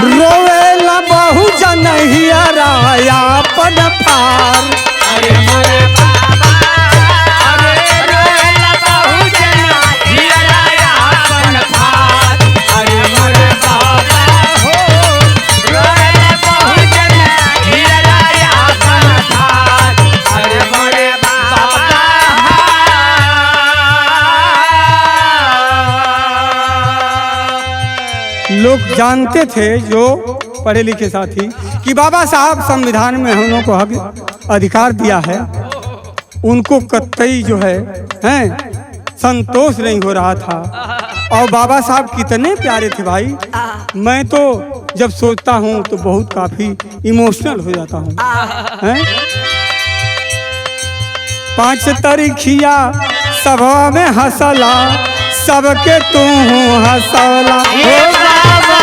रोवेला बहु जनहिया राया पद फार, अरे मोरे बाबा, अरे रोवेला बहु जनहिया राया पद फार, अरे मोरे बाबा हो, रोवेला बहु जनहिया राया पद फार, अरे मोरे बाबा। लोग जानते थे जो पढ़े लिखे साथी कि बाबा साहब संविधान में हम लोगों को हक अधिकार दिया है, उनको कतई जो है संतोष नहीं हो रहा था। और बाबा साहब कितने प्यारे थे भाई, मैं तो जब सोचता हूँ तो बहुत काफी इमोशनल हो जाता हूँ। हैं? 5 तारीखिया सभा में हंसला सबके तू हंसला हो बाबा,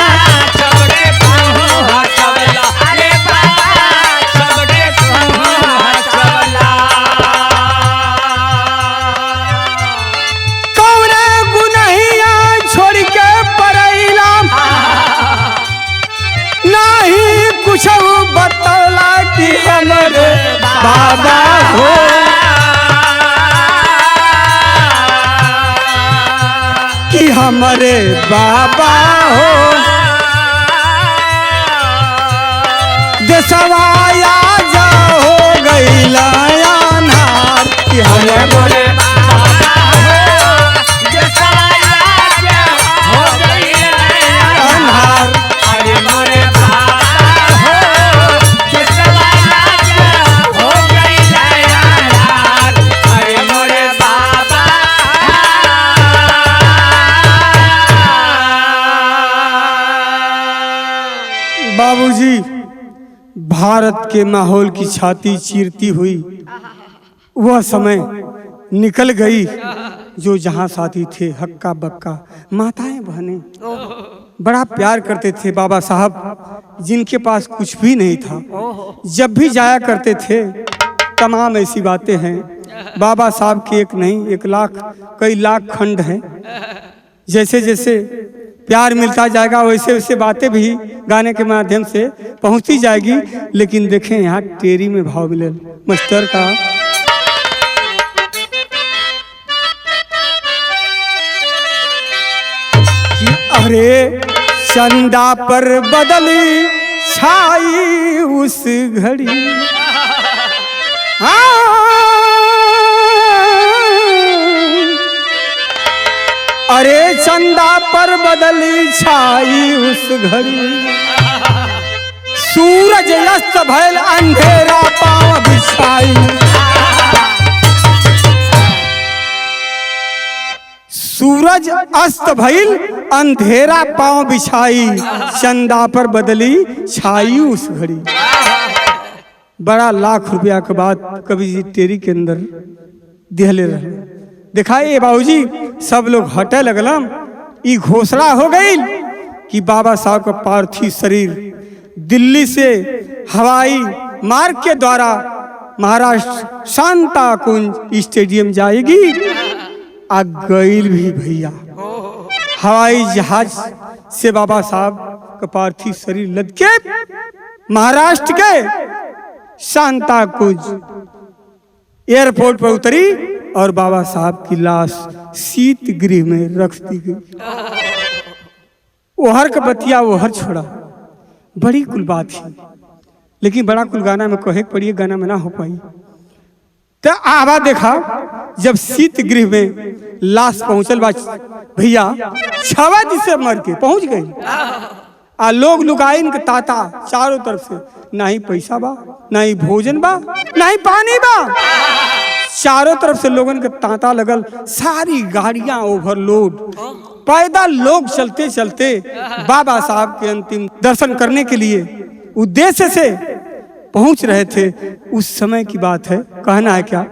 सबके तू हंसला, अरे बाबा सबके तू हंसला। कौने गुनहिया छोड़ के परैला नहीं कुछ बतौला कि हमरे बाबा हो। कि हमारे बाबा हो देशवाया जा हो गईला अनार, कि हमारे बाबा हो देशवाया जा हो गईला अनार, अरे मोरे बाबा हो देशवाया जा हो गईला अनार, अरे मोरे बाबा। बाबूजी भारत के माहौल की छाती चीरती हुई वह समय निकल गई जो जहां साथी थे हक्का बक्का माताएं बहनें बड़ा प्यार करते थे बाबा साहब, जिनके पास कुछ भी नहीं था। जब भी जाया करते थे तमाम ऐसी बातें हैं बाबा साहब के, एक नहीं 1 लाख कई लाख खंड हैं। जैसे जैसे प्यार मिलता जाएगा वैसे वैसे बातें भी गाने के माध्यम से पहुंचती जाएगी। लेकिन देखें यहाँ टेरी में भाव मिले मास्टर का, कि अरे चंदा पर बदली छाई उस घड़ी, अरे चंदा पर बदली छाई उस घड़ी, सूरज अस्त भैल अंधेरा पांव बिछाई, सूरज अस्त भइल अंधेरा पांव बिछाई, चंदा पर बदली छाई उस घड़ी। बड़ा लाख रुपया के बाद कवि जी टेरी के अंदर दिहले रहे। दिखाइए बाबूजी सब लोग हटे लगलम, ई घोषणा हो गई कि बाबा साहब का पार्थिव शरीर दिल्ली से हवाई मार्ग के द्वारा महाराष्ट्र शांता कुंज स्टेडियम जाएगी। आ गईल भी भैया, हवाई जहाज से बाबा साहब का पार्थिव शरीर लद के महाराष्ट्र के शांता कुंज एयरपोर्ट पर उतरी और बाबा साहब की लाश शीत गृह में रख दी गई। ओहर का बतिया ओहर छोड़ा, बड़ी कुल बात थी, लेकिन बड़ा कुल गाना में कहे पड़िए, गाना में ना हो पाई। तो आवा देखा जब शीत गृह में लाश पहुंचल बा भैया 6 दिन से मर के पहुंच गई आ लोग लुकाइन के ताता चारों तरफ से, ना ही पैसा बा, ना ही भोजन बा, ना ही पानी बा। चारों तरफ से लोगन के तांता लगल, सारी गाड़ियां ओवरलोड, पैदल लोग चलते चलते बाबा साहब के अंतिम दर्शन करने के लिए उद्देश्य से पहुंच रहे थे। उस समय की बात है, कहना है क्या?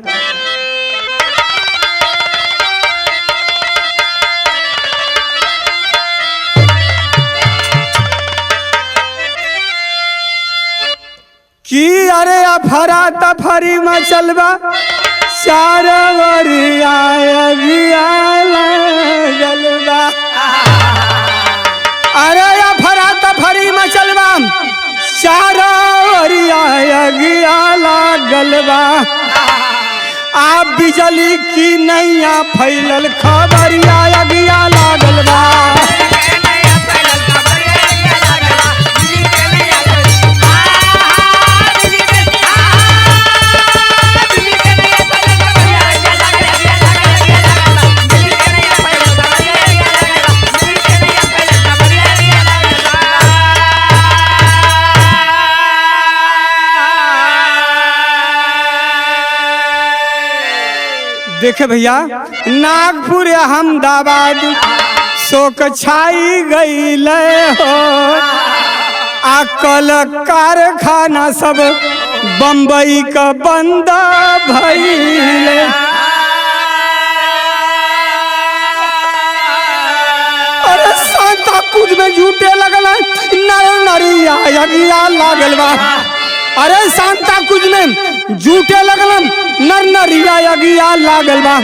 कि अरे अफरा तफरी मचलबा चारों ओर गलबा, अरे अफरा तफरी मचलबा चारों ओर गलबा, आप बिजली की नैया फैलल खबरिया अगिया लागल बा। देखे भैया नागपुर अहमदाबाद शोक छाई गईल हो, कल कारखाना सब बम्बई का बंद भइल। अरे सांता कुछ में झूठे लगल नर नरिया अगिया लागल बा, अरे सांता कुछ में झूठे लगल नर नरिया अगिया लागल बा।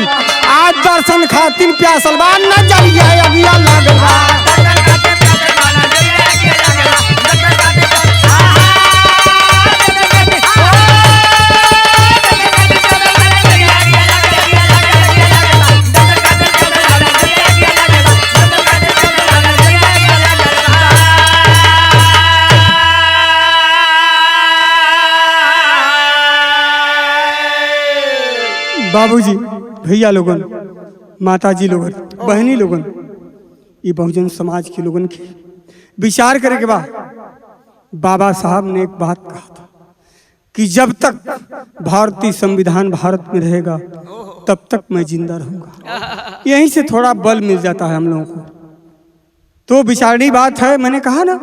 आज दर्शन खातिर प्यासल बा, नजरिया अगिया लागल बा। बाबूजी, भैया लोगन, माताजी लोगन, बहनी लोगन, ये बहुजन समाज के लोगन के विचार करे के बाद बाबा साहब ने एक बात कहा था कि जब तक भारतीय संविधान भारत में रहेगा तब तक मैं जिंदा रहूंगा। यहीं से थोड़ा बल मिल जाता है हम लोगों को। तो विचारणी बात है, मैंने कहा ना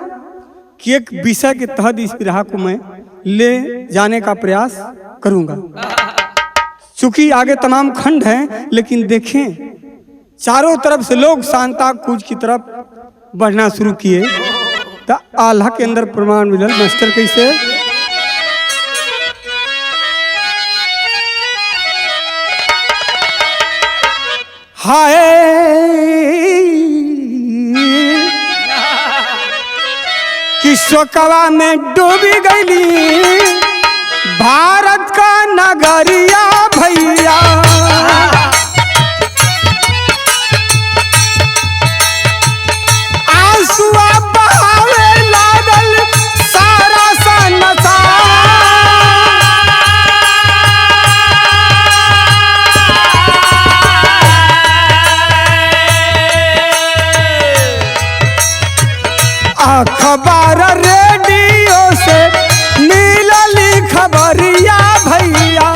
कि एक विषय के तहत इस विरह को मैं ले जाने का प्रयास करूंगा। चूंकि आगे तमाम खंड हैं, लेकिन देखें चारों तरफ से लोग सांता कूच की तरफ बढ़ना शुरू किए। तो आल्हा के अंदर प्रमाण मिलल मास्टर कैसे? हाय कि शोकवा में डूबी गईली भारत का नगरिया भैया, आंसुआ बहावे लागल सारा सन्नसा। अखबार रेडियो से मिलली खबरिया भैया,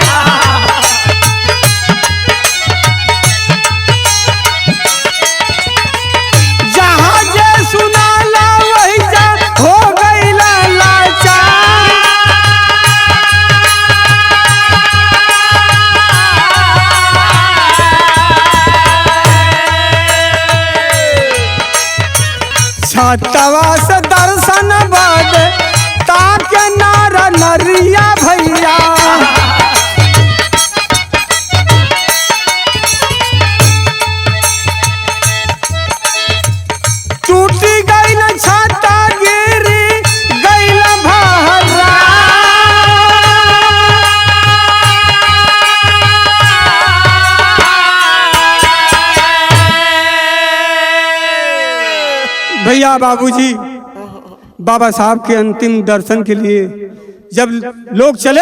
जहाँ जे सुनाला वही जा हो गईला लाचार। छतवा से दर्शन बाद ताके नारा नरिया भैया, टूटी गईल छाता गिरी गईल भहरा। भैया बाबूजी, बाबा साहब के अंतिम दर्शन के लिए जब लोग चले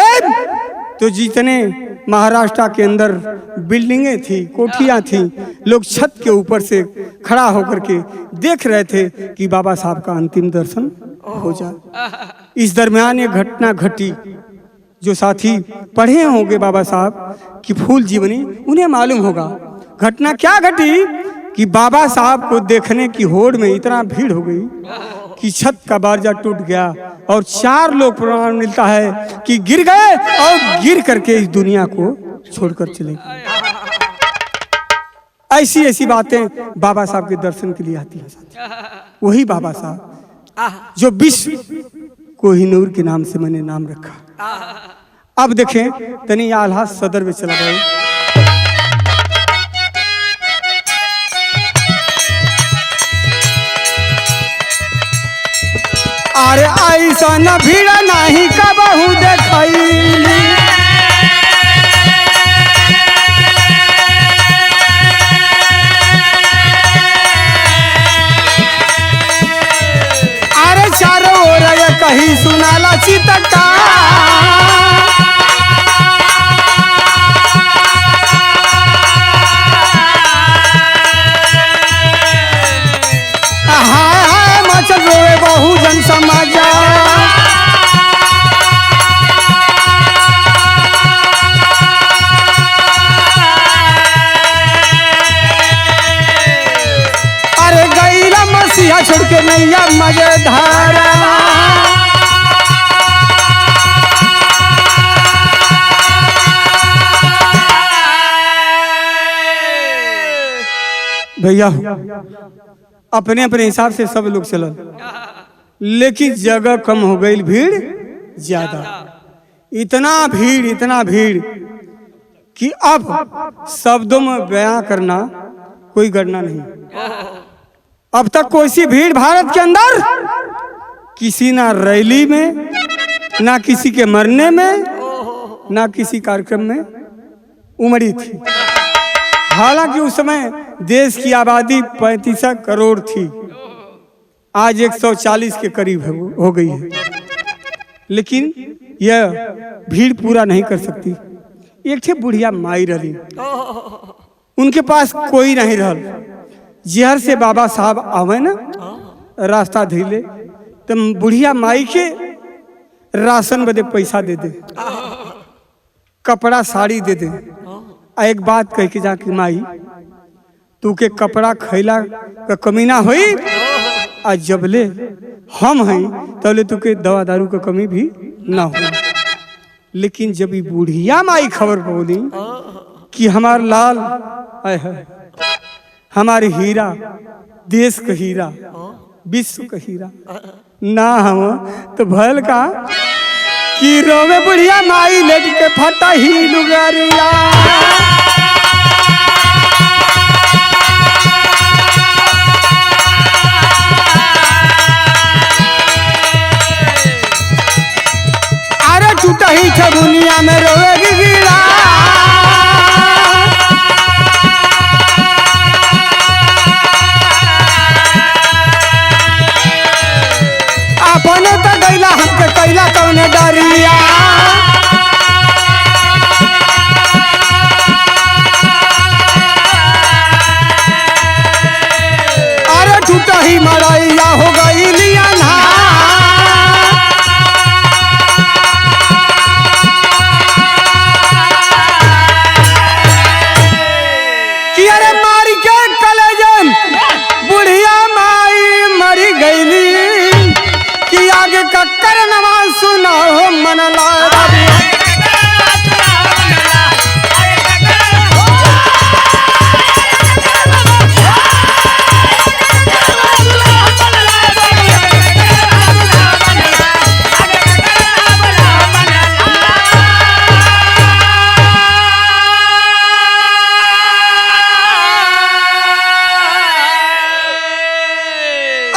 तो जितने महाराष्ट्र के अंदर बिल्डिंगें थी, कोठियां थी, लोग छत के ऊपर से खड़ा होकर के देख रहे थे कि बाबा साहब का अंतिम दर्शन हो जाए। इस दरमियान एक घटना घटी। जो साथी पढ़े होंगे बाबा साहब की फूल जीवनी, उन्हें मालूम होगा घटना क्या घटी कि बाबा साहब को देखने की होड़ में इतना भीड़ हो गई कि छत का बारजा टूट गया और 4 लोग प्रमाण मिलता है कि गिर गए और गिर करके इस दुनिया को छोड़कर चले गए। ऐसी ऐसी बातें बाबा साहब के दर्शन के लिए आती हैं। वही बाबा साहब जो विश्व कोहिनूर के नाम से मैंने नाम रखा। अब देखें तनी आल्हा सदर में चला गए। अरे ऐसा न भीड़ नहीं कबहू देखैली, अरे चारों ओर कहीं सुनाला चितका, बहुजन समाजा अरे गईला मसीहा छोड़ के नैया मजेधारा, भैया अपने अपने हिसाब से सब लोग चल, लेकिन जगह कम हो गई, भीड़ ज्यादा। इतना भीड़ कि अब शब्दों में बयां करना कोई गणना नहीं। अब तक कोई सी भीड़ भारत के अंदर किसी ना रैली में, ना किसी के मरने में, ना किसी कार्यक्रम में उमड़ी थी। हालांकि उस समय देश की आबादी 35 करोड़ थी, आज 140 के करीब हो गई है, लेकिन यह भीड़ पूरा नहीं कर सकती। एक ठे बुढ़िया माई रही, उनके पास कोई नहीं रहल। जहर से बाबा साहब आवे ना रास्ता धीले तो बुढ़िया माई के राशन बदे पैसा दे दे, कपड़ा साड़ी दे दे। एक बात कह के जाके माई तू के कपड़ा खैला का कमी ना होई, आज जबले हम हैं तबले तू के दवा दारू का कमी भी ना हो। लेकिन जब ये बुढ़िया माई खबर बोली कि हमार लाल है, हमारे हीरा, देश का हीरा, विश्व का हीरा ना हम तो भल का कि रोवे बुढ़िया माई लेके फटा ही लुगारिया। अरे टूटा ही था दुनिया में रोवे गिरा, अपने तो गैला हमके कैला कौने डरिया। अरे टूटा ही मड़ैया हो गई लिया ना, कि अरे मारी के कलेजन बुढ़िया माई मरी गईली, कि आगे का करनवा सुना हो मनला।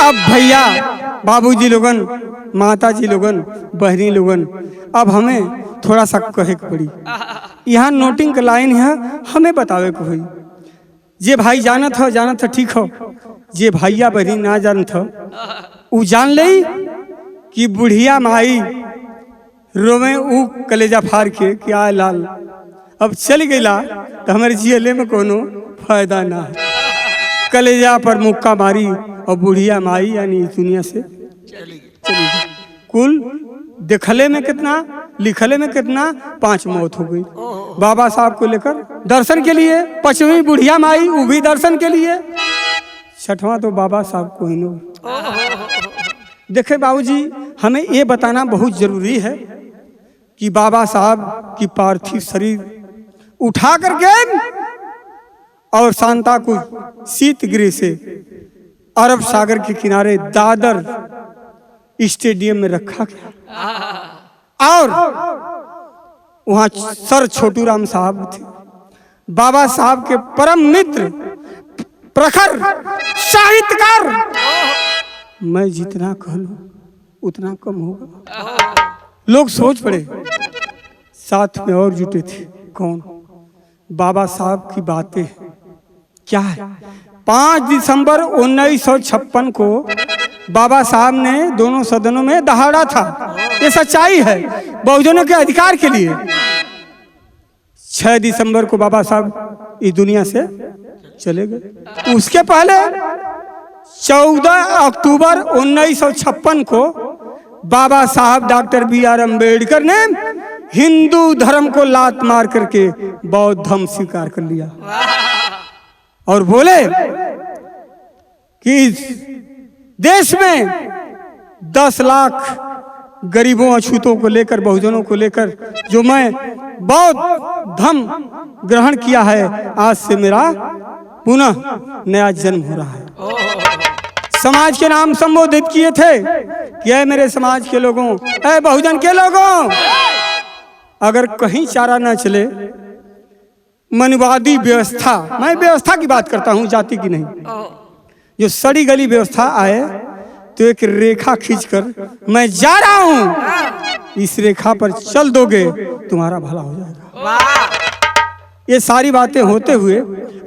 अब भैया बाबूजी लोगन, माताजी लोगन, बहनी लोगन, अब हमें थोड़ा सा कहे के पड़ी। यहाँ नोटिंग का लाइन है, हमें बतावे को हुई। जे भाई जानत हो ठीक हो, जे भैया बहनी ना जानत हो उ जान ले कि बुढ़िया माई रोवे उ कलेजा फाड़ के कि आए लाल अब चल गईला तो हमारे जियले में कोनो फायदा ना है। कलेजा पर मुक्का मारी और बुढ़िया माई यानी इस दुनिया से चली गई। कुल देखले में कितना, लिखले में कितना, 5 मौत हो गई बाबा साहब को लेकर दर्शन के लिए। 5वीं बुढ़िया माई वो भी दर्शन के लिए, 6वां तो बाबा साहब को ही नो। देखे बाबूजी, हमें ये बताना बहुत जरूरी है कि बाबा साहब की पार्थिव शरीर उठा करके और सांता को शीतगृह से अरब सागर के किनारे दादर स्टेडियम में रखा गया और वहां सर छोटू राम साहब थे, बाबा साहब के परम मित्र, प्रखर साहित्यकार। मैं जितना कह लूं उतना कम होगा। लोग सोच पड़े, साथ में और जुटे थे। कौन? बाबा साहब की बातें क्या है। 5 दिसंबर 1956 को बाबा साहब ने दोनों सदनों में दहाड़ा था। ये सच्चाई है बहुजनों के अधिकार के लिए। 6 दिसंबर को बाबा साहब इस दुनिया से चले गए। उसके पहले 14 अक्टूबर 1956 को बाबा साहब डॉक्टर BR अम्बेडकर ने हिंदू धर्म को लात मार करके बौद्ध धर्म स्वीकार कर लिया और बोले कि देश में 10 लाख गरीबों अछूतों को लेकर, बहुजनों को लेकर जो मैं बौद्ध धर्म ग्रहण किया है, आज से मेरा पुनः नया जन्म हो रहा है। समाज के नाम संबोधित किए थे कि ऐ मेरे समाज के लोगों, ऐ बहुजन के लोगों, अगर कहीं चारा न चले, मनवादी व्यवस्था, मैं व्यवस्था की बात करता हूं, जाति की नहीं, जो सड़ी गली व्यवस्था आए तो एक रेखा खींचकर मैं जा रहा हूं, इस रेखा पर चल दोगे तुम्हारा भला हो जाएगा। ये सारी बातें होते हुए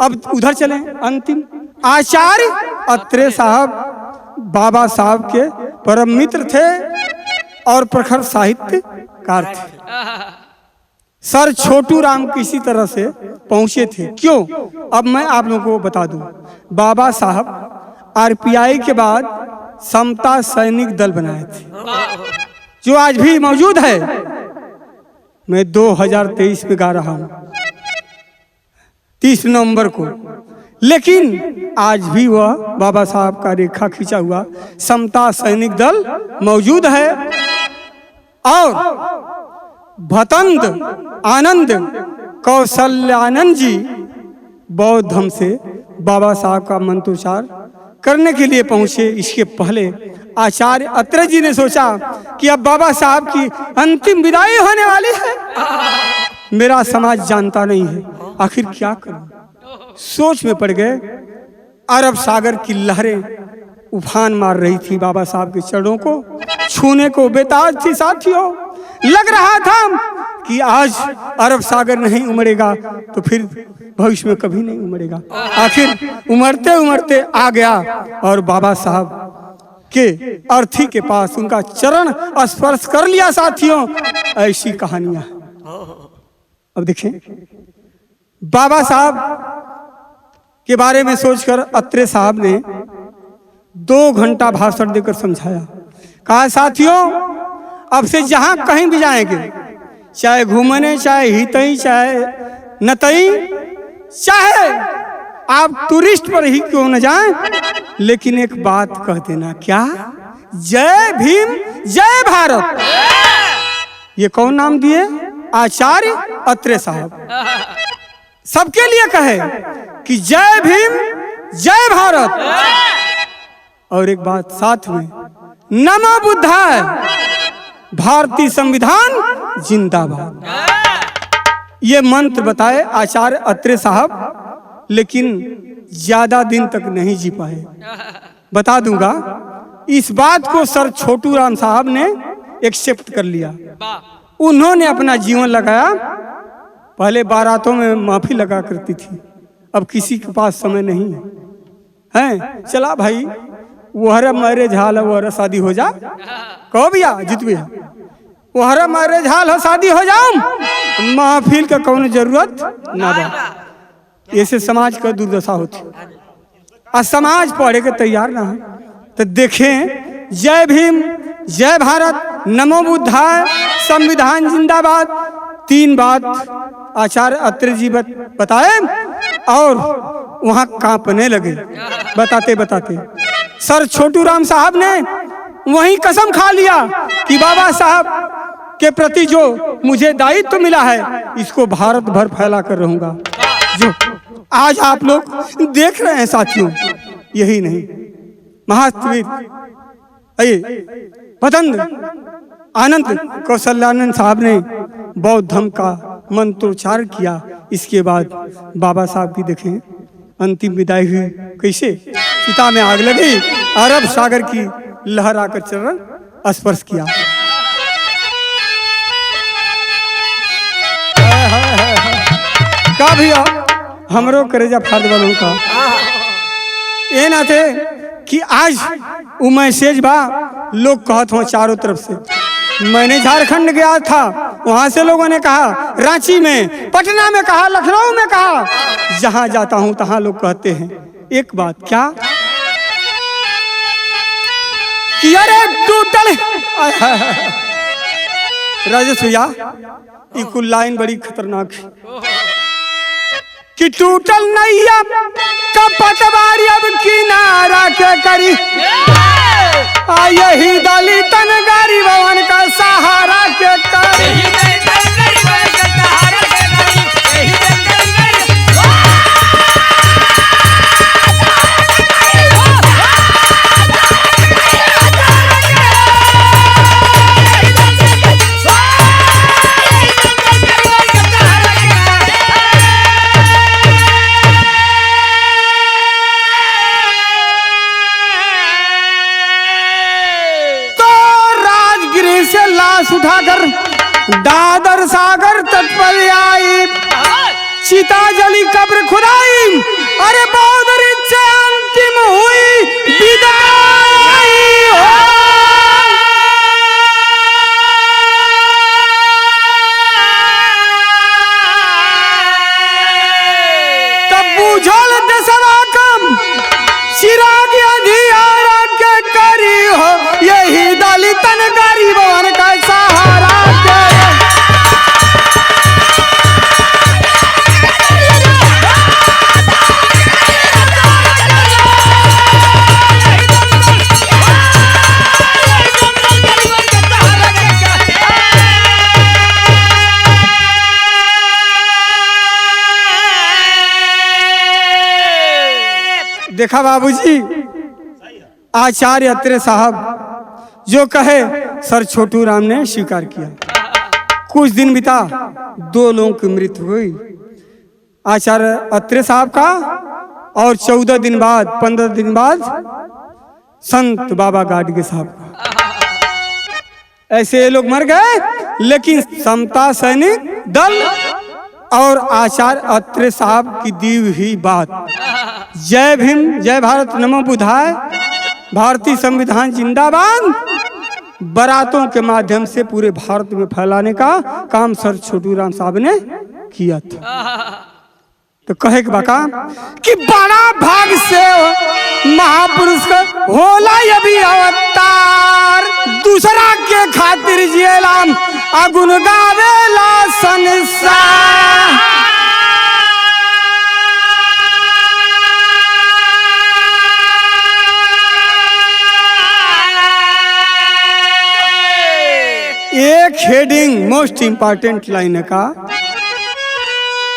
अब उधर चले। अंतिम आचार्य अत्रे साहब बाबा साहब के परम मित्र थे और प्रखर साहित्यकार थे। सर छोटू राम किसी तरह से पहुंचे थे। क्यों? अब मैं आप लोगों को बता दूं। बाबा साहब RPI के बाद समता सैनिक दल बनाए थे, जो आज भी मौजूद है। मैं 2023 में गा रहा हूं 30 नवंबर को, लेकिन आज भी वह बाबा साहब का रेखा खींचा हुआ समता सैनिक दल मौजूद है। और भतंद आनंद कौशल्यानंद जी बौद्ध धर्म से बाबा साहब का मंत्रोच्चार करने के लिए पहुंचे। इसके पहले आचार्य अत्रे जी ने सोचा कि अब बाबा साहब की अंतिम विदाई होने वाली है, मेरा समाज जानता नहीं है, आखिर क्या करूं। सोच में पड़ गए। अरब सागर की लहरें उफान मार रही थी, बाबा साहब के चरणों को छूने को बेताज थी। साथियों, लग रहा था कि आज अरब सागर नहीं उमड़ेगा तो फिर भविष्य में कभी नहीं उमड़ेगा। आखिर उमड़ते उमड़ते आ गया और बाबा साहब के अर्थी के पास उनका चरण स्पर्श कर लिया। साथियों, ऐसी कहानियां। अब देखें, बाबा साहब के बारे में सोचकर अत्रे साहब ने 2 घंटा भाषण देकर समझाया। कहा, साथियों, अब से जहां कहीं भी जाएंगे, चाहे घूमने, चाहे हितई, चाहे नतई, चाहे आप टूरिस्ट पर ही क्यों न जाएं, लेकिन एक बात कह देना। क्या? जय भीम, जय भारत। ये कौन नाम दिए? आचार्य अत्रे साहब। सबके लिए कहे कि जय भीम, जय भारत। और एक बात साथ में, नमो बुद्धाय, भारतीय संविधान जिंदाबाद। ये मंत्र बताए आचार्य अत्रे साहब, लेकिन ज्यादा दिन तक नहीं जी पाए। बता दूंगा, इस बात को सर छोटू राम साहब ने एक्सेप्ट कर लिया। उन्होंने अपना जीवन लगाया। पहले बारातों में माफी लगा करती थी, अब किसी के पास समय नहीं है। चला भाई, वो मैरिज हाल है, वो शादी हो जा, कहो भैया, जीत भैया, वहरा मैरिज हाल हो, शादी हो जाऊं, महफिल का कौन जरूरत ना बा। ऐसे समाज का दुर्दशा होती। और समाज पढ़े के तैयार ना है तो देखें, जय भीम, जय भारत, नमो बुद्धाय, संविधान जिंदाबाद, 3 बात आचार्य अत्रे जी बताए और वहां कांपने लगे बताते बताते। सर छोटू राम साहब ने वहीं कसम खा लिया कि बाबा साहब के प्रति जो मुझे दायित्व मिला है इसको भारत भर फैला कर रहूंगा। जो आज आप लोग देख रहे हैं साथियों, यही नहीं, महावीर पतंग आनंद कौशल्यानंद साहब ने बौद्ध धर्म का मंत्रोच्चार किया। इसके बाद बाबा साहब की देखें अंतिम विदाई हुई कैसे, चिता में आग लगी, अरब सागर की लहर आकर चरण स्पर्श किया। का भी हमरो करेजा फाड़ वालों का ये ना थे कि आज वो मैसेज बा लोग कहत हो चारों तरफ से। मैंने झारखंड गया था, वहां से लोगों ने कहा, रांची में, पटना में कहा, लखनऊ में कहा, जहां जाता हूं तहां लोग कहते हैं एक बात, क्या कि अरे टूटल राजेश भैया ये कुल लाइन बड़ी खतरनाक है कि टूटल नैया का पतवारी अब किनारा के करी, यही दलितन गरीबवन का सहारा के करी। उठाकर दादर सागर तट पर आई, चिता जली कब्र खुदाई, अरे बौद्धरी से अंतिम हुई विदाई हो। तब बुझल दसवा कम चिराग अधियारा के करी हो, यही दलितन गरीबन का सहारा के। देखा बाबूजी, आचार्य अत्रे साहब जो कहे सर छोटू राम ने स्वीकार किया। कुछ दिन बीता, 2 लोगों की मृत्यु हुई, आचार्य अत्रे साहब का और 14 दिन बाद 15 दिन बाद संत बाबा गाडगे साहब का। ऐसे ये लोग मर गए, लेकिन समता सैनिक दल और आचार्य अत्रे साहब की दी हुई बात, जय भीम, जय भारत, नमो बुद्धाय, भारतीय संविधान जिंदाबाद, बारातों के माध्यम से पूरे भारत में फैलाने का काम सर छोटू राम साहब ने किया था। तो कहे के बाका कि बड़ा भाग से महापुरुष का होला अभी अवतार, दूसरा के खातिर जियलाम अगुन गावेला संसार। एक हेडिंग मोस्ट इंपॉर्टेंट लाइन का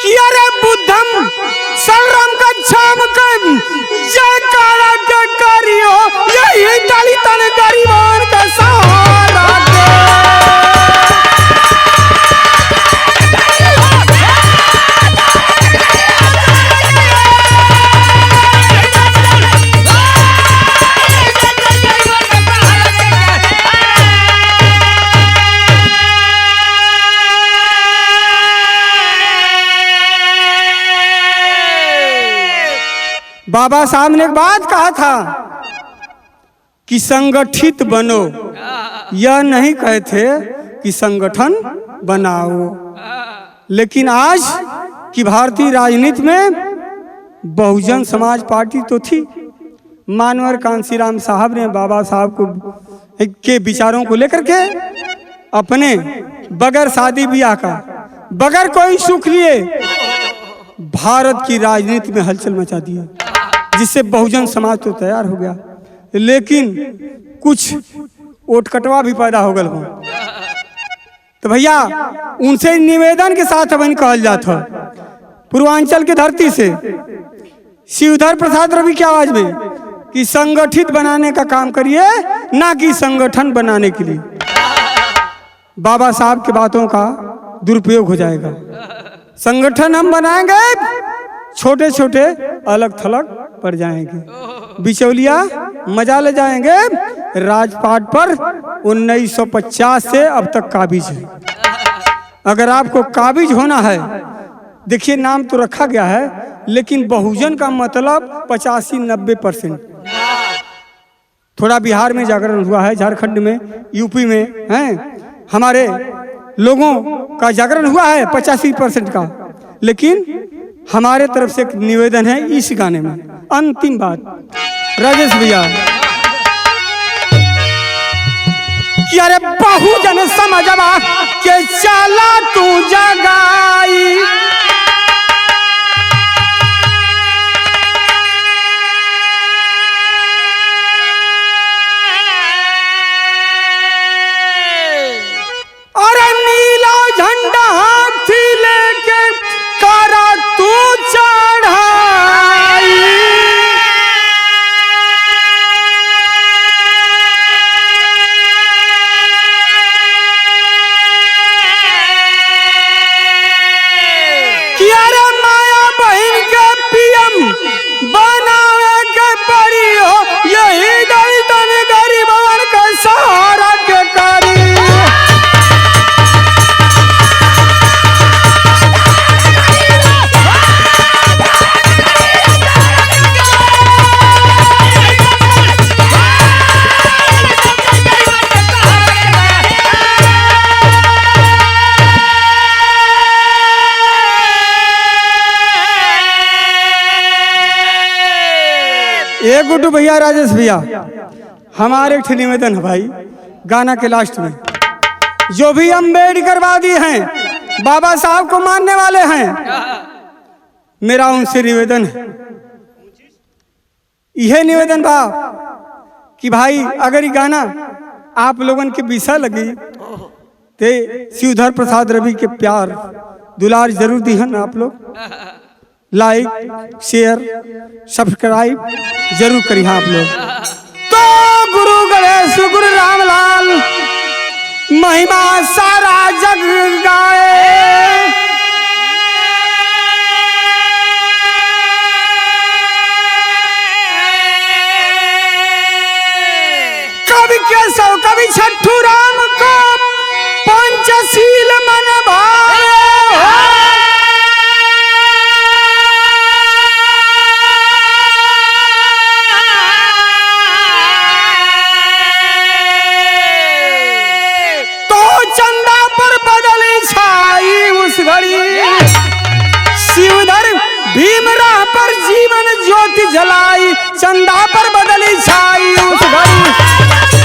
कि अरे बुद्धम सर्वम गच्छाम कर जयकारा के करियो, यही दलितन गरीबन का सहारा के। बाबा साहब ने एक बात कहा था कि संगठित बनो, यह नहीं कहे थे कि संगठन बनाओ। लेकिन आज की भारतीय राजनीति में बहुजन समाज पार्टी तो थी, मानवर कांसीराम साहब ने बाबा साहब को के विचारों को लेकर के अपने बगैर शादी ब्याह का, बगैर कोई सुख लिए भारत की राजनीति में हलचल मचा दिया, जिससे बहुजन समाज तो तैयार हो गया। लेकिन कुछ ओटकटवा भी पैदा हो गल हो। तो भैया उनसे निवेदन के साथ अपन कहल जाता पूर्वांचल की धरती से शिवधर प्रसाद रवि की आवाज में कि संगठित बनाने का काम करिए, ना कि संगठन बनाने के लिए। बाबा साहब की बातों का दुरुपयोग हो जाएगा। संगठन हम बनाएंगे, छोटे छोटे अलग थलग पड़ जाएंगे, बिचौलिया मजा ले जाएंगे। राजपाट पर 1950 से अब तक काबिज है। अगर आपको काबिज होना है, देखिए नाम तो रखा गया है, लेकिन बहुजन का मतलब 85-90%। थोड़ा बिहार में जागरण हुआ है, झारखंड में, यूपी में हैं, हमारे लोगों का जागरण हुआ है 85% का। लेकिन हमारे तरफ से एक निवेदन है इस गाने में। अंतिम बात राजेश भैया कि अरे बहुजन समझवा के चला तू जगाई, अरे नीला झंडा हाथी लेके करा तू चढ़ाई, कि अरे माया बहन के पीएम बनावे के पड़ी हो, यही दलितन गरीबन का सहारा के करी। एक गुड्डू भैया, राजेश भैया, हमारे एक निवेदन है भाई गाना के लास्ट में, जो भी अम्बेडकरवादी हैं, बाबा साहब को मानने वाले हैं, मेरा उनसे निवेदन है, यह निवेदन बा कि भाई अगर ये गाना आप लोगन के विषय लगी तो शिवधर प्रसाद रवि के प्यार दुलार जरूर दिहन आप लोग। लाइक शेयर सब्सक्राइब जरूर करिए आप लोग। तो गुरु गणेश गुरु रामलाल महिमा सारा जग गाए, कवि केशव कवि छठू राम को पंचशील मन भाए, शिवधर भीमराह पर जीवन ज्योति जलाई, चंदा पर बदली छाई उस घड़ी।